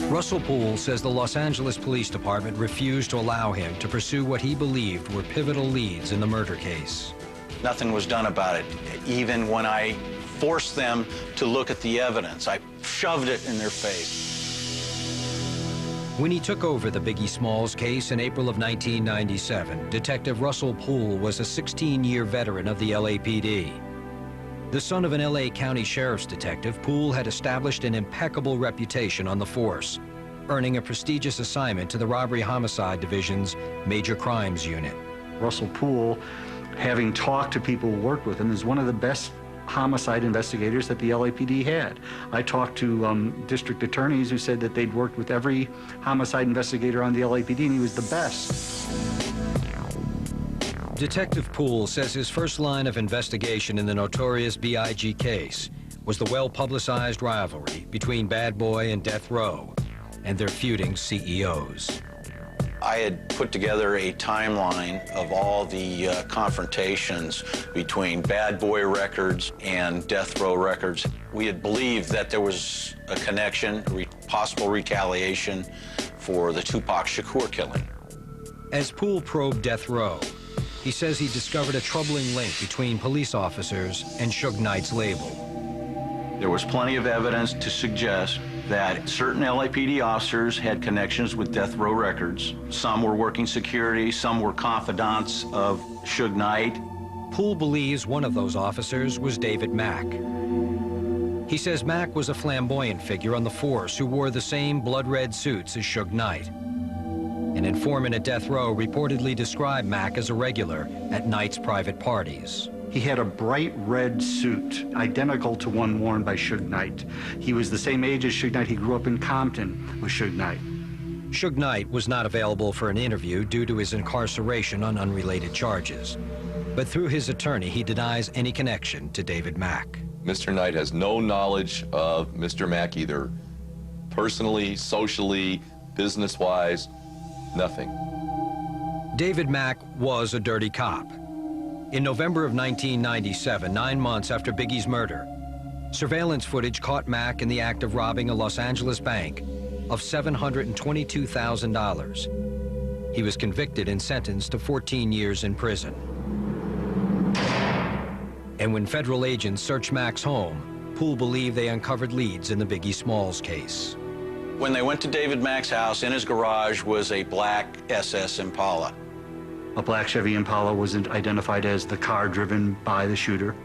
Russell Poole says the Los Angeles Police Department refused to allow him to pursue what he believed were pivotal leads in the murder case. Nothing was done about it. Even when I forced them to look at the evidence, I shoved it in their face. When he took over the Biggie Smalls case in April of 1997, Detective Russell Poole was a 16-year veteran of the LAPD. The son of an LA County Sheriff's detective, Poole had established an impeccable reputation on the force, earning a prestigious assignment to the Robbery Homicide Division's Major Crimes Unit. Russell Poole, having talked to people who worked with him, is one of the best homicide investigators that the LAPD had. I talked to district attorneys who said that they'd worked with every homicide investigator on the LAPD, and he was the best. Detective Poole says his first line of investigation in the notorious B.I.G. case was the well-publicized rivalry between Bad Boy and Death Row and their feuding CEOs. I had put together a timeline of all the confrontations between Bad Boy Records and Death Row Records. We had believed that there was a connection, possible retaliation for the Tupac Shakur killing. As Poole probed Death Row, he says he discovered a troubling link between police officers and Suge Knight's label. There was plenty of evidence to suggest that certain LAPD officers had connections with Death Row Records. Some were working security, some were confidants of Suge Knight. Poole believes one of those officers was David Mack. He says Mack was a flamboyant figure on the force who wore the same blood-red suits as Suge Knight. An informant at Death Row reportedly described Mack as a regular at Knight's private parties. He had a bright red suit, identical to one worn by Suge Knight. He was the same age as Suge Knight. He grew up in Compton with Suge Knight. Suge Knight was not available for an interview due to his incarceration on unrelated charges. But through his attorney, he denies any connection to David Mack. Mr. Knight has no knowledge of Mr. Mack, either personally, socially, business-wise, nothing. David Mack was a dirty cop. In November of 1997, 9 months after Biggie's murder, surveillance footage caught Mack in the act of robbing a Los Angeles bank of $722,000. He was convicted and sentenced to 14 years in prison. And when federal agents searched Mack's home, Poole believed they uncovered leads in the Biggie Smalls case. When they went to David Mack's house, in his garage was a black SS Impala. A black Chevy Impala was identified as the car driven by the shooter.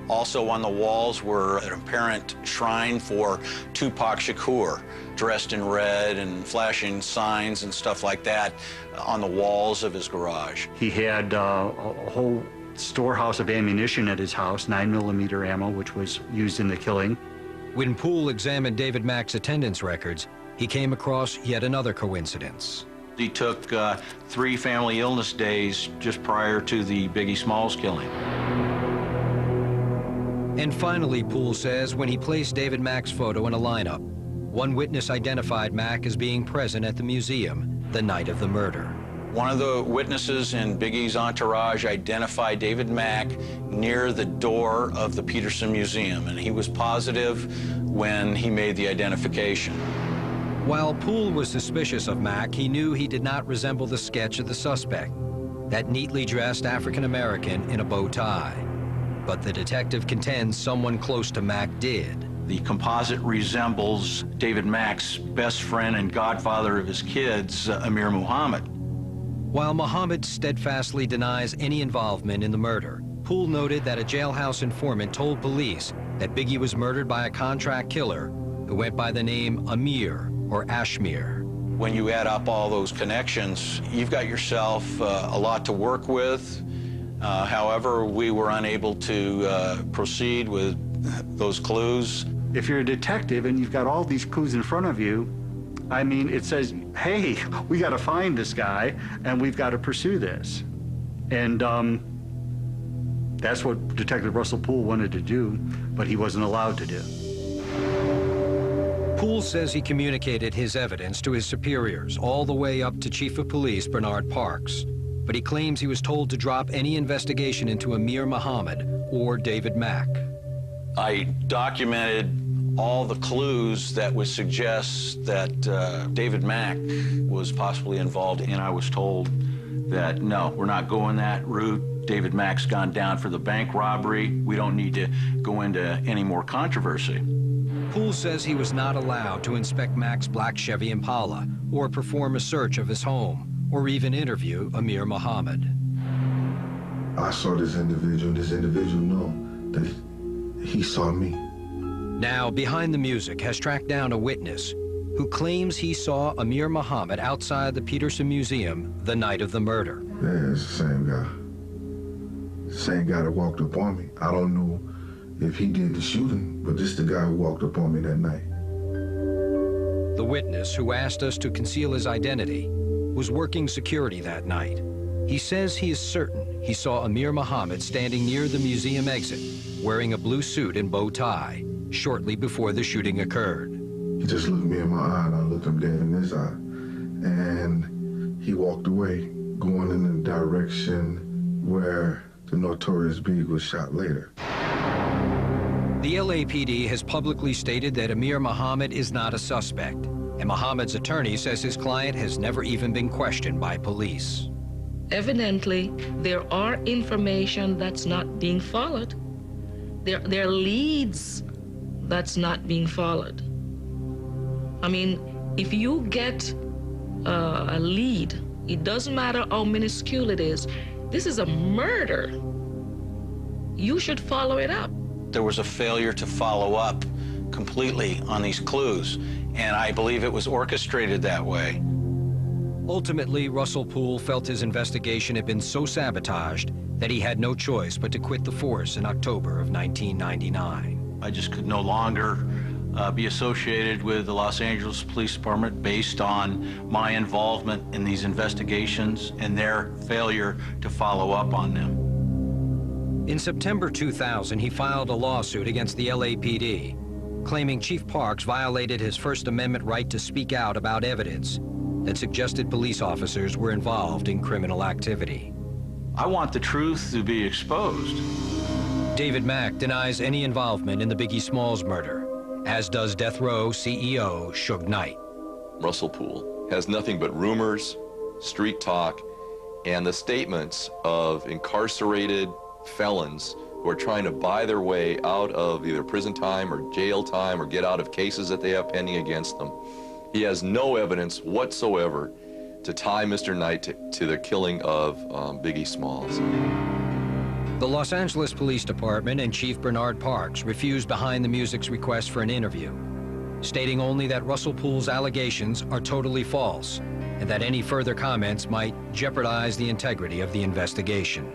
Also on the walls were an apparent shrine for Tupac Shakur, dressed in red and flashing signs and stuff like that on the walls of his garage. He had a whole storehouse of ammunition at his house, 9mm ammo, which was used in the killing. When Poole examined David Mack's attendance records, he came across yet another coincidence. He took 3 family illness days just prior to the Biggie Smalls killing. And finally, Poole says, when he placed David Mack's photo in a lineup, one witness identified Mack as being present at the museum the night of the murder. One of the witnesses in Biggie's entourage identified David Mack near the door of the Peterson Museum, and he was positive when he made the identification. While Poole was suspicious of Mack, he knew he did not resemble the sketch of the suspect, that neatly dressed African-American in a bow tie. But the detective contends someone close to Mack did. The composite resembles David Mack's best friend and godfather of his kids, Amir Muhammad. While Muhammad steadfastly denies any involvement in the murder, Poole noted that a jailhouse informant told police that Biggie was murdered by a contract killer who went by the name Amir or Ashmir. When you add up all those connections, you've got yourself a lot to work with. However, we were unable to proceed with those clues. If you're a detective and you've got all these clues in front of you, I mean, it says, hey, we got to find this guy and we've got to pursue this. And that's what Detective Russell Poole wanted to do, but he wasn't allowed to do. Poole says he communicated his evidence to his superiors, all the way up to Chief of Police Bernard Parks. But he claims he was told to drop any investigation into Amir Muhammad or David Mack. I documented all the clues that would suggest that David Mack was possibly involved, and I was told that, no, we're not going that route. David Mack's gone down for the bank robbery. We don't need to go into any more controversy. Poole says he was not allowed to inspect Mack's black Chevy Impala or perform a search of his home or even interview Amir Muhammad. I saw this individual know that he saw me. Now, Behind the Music has tracked down a witness who claims he saw Amir Muhammad outside the Peterson Museum the night of the murder. Yeah, it's the same guy. Same guy that walked up on me. I don't know if he did the shooting, but this is the guy who walked up on me that night. The witness, who asked us to conceal his identity, was working security that night. He says he is certain he saw Amir Muhammad standing near the museum exit, wearing a blue suit and bow tie, shortly before the shooting occurred. He just looked me in my eye, and I looked him dead in his eye. And he walked away, going in the direction where the Notorious B.I.G was shot later. The LAPD has publicly stated that Amir Muhammad is not a suspect, and Muhammad's attorney says his client has never even been questioned by police. Evidently, there are information that's not being followed. There are leads that's not being followed. I mean, if you get a lead, it doesn't matter how minuscule it is. This is a murder. You should follow it up. There was a failure to follow up completely on these clues, and I believe it was orchestrated that way. Ultimately, Russell Poole felt his investigation had been so sabotaged that he had no choice but to quit the force in October of 1999. I just could no longer be associated with the Los Angeles Police Department based on my involvement in these investigations and their failure to follow up on them. In September 2000, he filed a lawsuit against the LAPD, claiming Chief Parks violated his First Amendment right to speak out about evidence that suggested police officers were involved in criminal activity. I want the truth to be exposed. David Mack denies any involvement in the Biggie Smalls murder, as does Death Row CEO Suge Knight. Russell Poole has nothing but rumors, street talk, and the statements of incarcerated felons who are trying to buy their way out of either prison time or jail time or get out of cases that they have pending against them. He has no evidence whatsoever to tie Mr. Knight to the killing of Biggie Smalls. The Los Angeles Police Department and Chief Bernard Parks refused Behind the Music's request for an interview, stating only that Russell Poole's allegations are totally false and that any further comments might jeopardize the integrity of the investigation.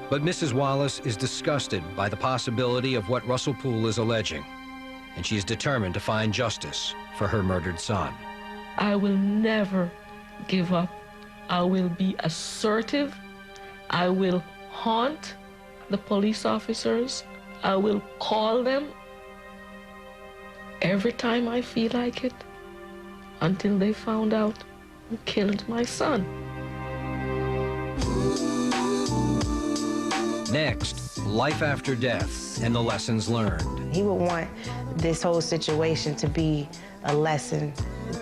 But Mrs. Wallace is disgusted by the possibility of what Russell Poole is alleging, and she is determined to find justice for her murdered son. I will never give up. I will be assertive. I will haunt the police officers. I will call them every time I feel like it until they found out who killed my son. Next, life after death and the lessons learned. He would want this whole situation to be a lesson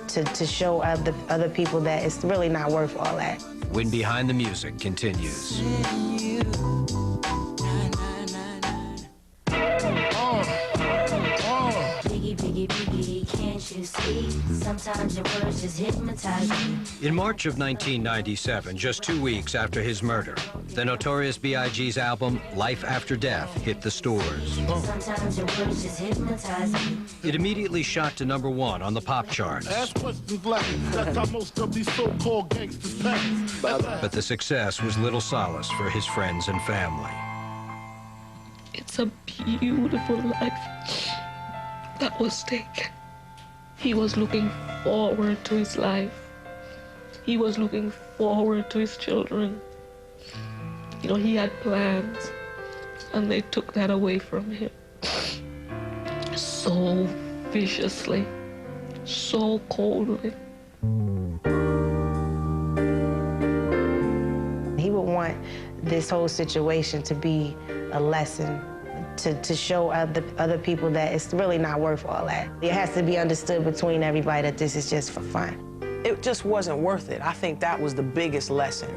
to show other people that it's really not worth all that. When Behind the Music continues. Biggie, biggie, biggie, can't you you see, sometimes your words just hypnotize me. In March of 1997, just 2 weeks after his murder, the Notorious B.I.G's album, Life After Death, hit the stores. Sometimes your words just hypnotize me. It immediately shot to #1 on the pop charts. Ask questions like, that's how most of these so-called gangsters pass. But the success was little solace for his friends and family. It's a beautiful life that was taken. He was looking forward to his life. He was looking forward to his children. You know, he had plans, and they took that away from him. So viciously, so coldly. He would want this whole situation to be a lesson, to show other people that it's really not worth all that. It has to be understood between everybody that this is just for fun. It just wasn't worth it. I think that was the biggest lesson.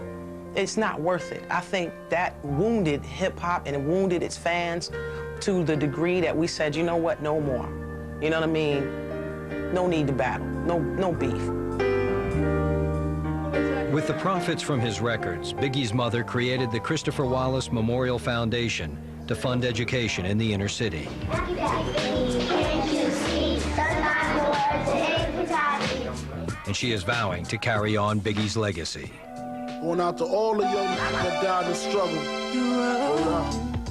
It's not worth it. I think that wounded hip-hop and it wounded its fans to the degree that we said, you know what, no more. You know what I mean? No need to battle, no beef. With the profits from his records, Biggie's mother created the Christopher Wallace Memorial Foundation to fund education in the inner city. And she is vowing to carry on Biggie's legacy. Going out to all the young men that died in struggle.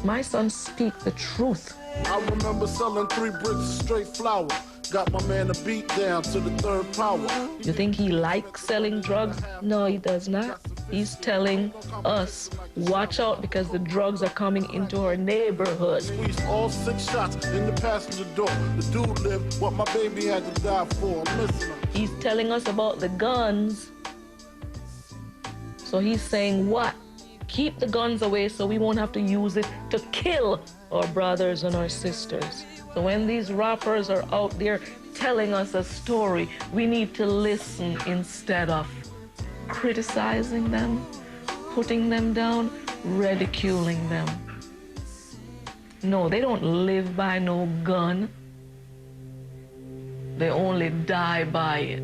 My son speak the truth. I remember selling 3 bricks of straight flour. Got my man a beat down to the 3rd power. You think he likes selling drugs? No, he does not. He's telling us, watch out because the drugs are coming into our neighborhood. Squeezed all 6 shots in the passenger door. The dude lived what my baby had to die for. I'm missing him. He's telling us about the guns. So he's saying what? Keep the guns away so we won't have to use it to kill our brothers and our sisters. So when these rappers are out there telling us a story, we need to listen instead of criticizing them, putting them down, ridiculing them. No, they don't live by no gun. They only die by it.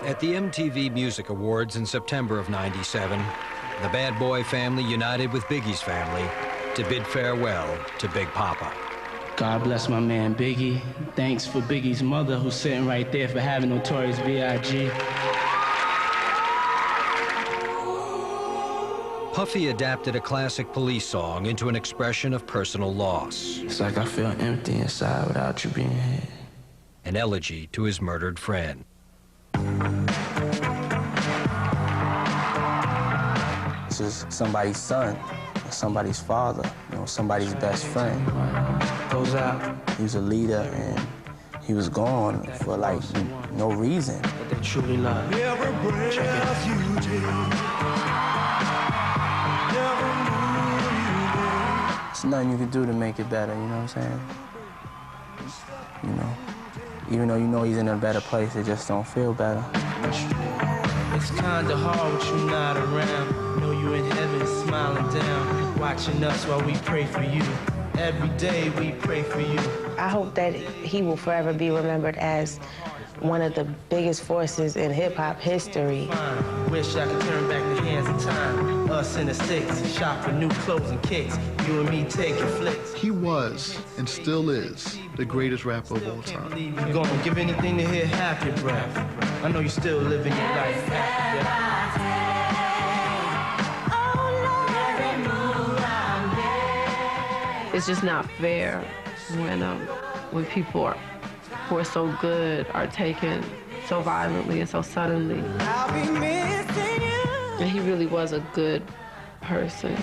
At the MTV Music Awards in September of '97, the Bad Boy family united with Biggie's family to bid farewell to Big Papa. God bless my man Biggie. Thanks for Biggie's mother who's sitting right there for having Notorious B.I.G. Puffy adapted a classic Police song into an expression of personal loss. It's like I feel empty inside without you being here. An elegy to his murdered friend. This is somebody's son, somebody's father, you know, somebody's best friend. Goes out. He was a leader and he was gone for like no reason. But they truly love. Check it out. There's nothing you can do to make it better, you know what I'm saying? You know, even though you know he's in a better place, it just don't feel better. It's kinda hard with you not around. Know you in heaven smiling down, watching us while we pray for you. Every day we pray for you. I hope that he will forever be remembered as one of the biggest forces in hip-hop history. Wish I could turn back the hands of time. Us in the sticks, shop for new clothes and kicks. You and me taking flicks. He was, and still is, the greatest rapper of all time. You gonna give anything to hear Happy Breath. I know you still living your life. It's just not fair when people who are so good are taken so violently and so suddenly. And he really was a good person.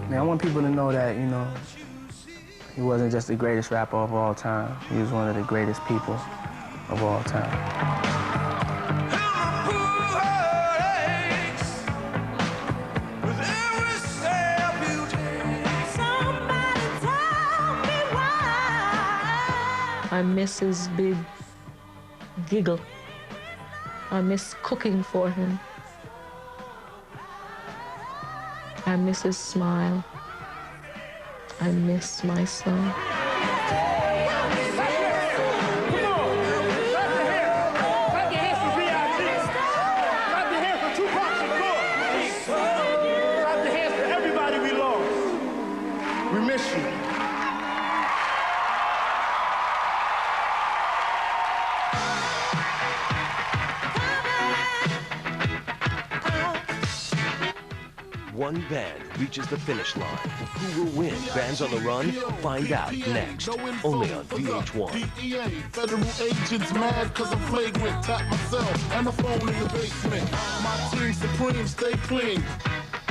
Man, I want people to know that, you know, he wasn't just the greatest rapper of all time. He was one of the greatest people of all time. I miss his big giggle. I miss cooking for him. I miss his smile. I miss my son. We miss you. One band reaches the finish line. Who will win? Bands on the Run? Find out next. Only on VH1. DEA, federal agents mad cause I'm flagrant. Tap myself and the phone in the basement. My team supreme, stay clean.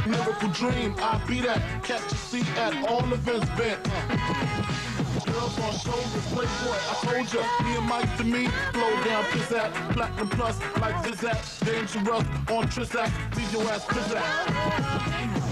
Miracle dream, I be that. Catch a seat at all events bent. Girls on shoulders, playboy, I told ya. Me and Mike to me, blow down, piss at. Platinum plus, like this at. Dangerous, on Trisac, leave your ass piss at.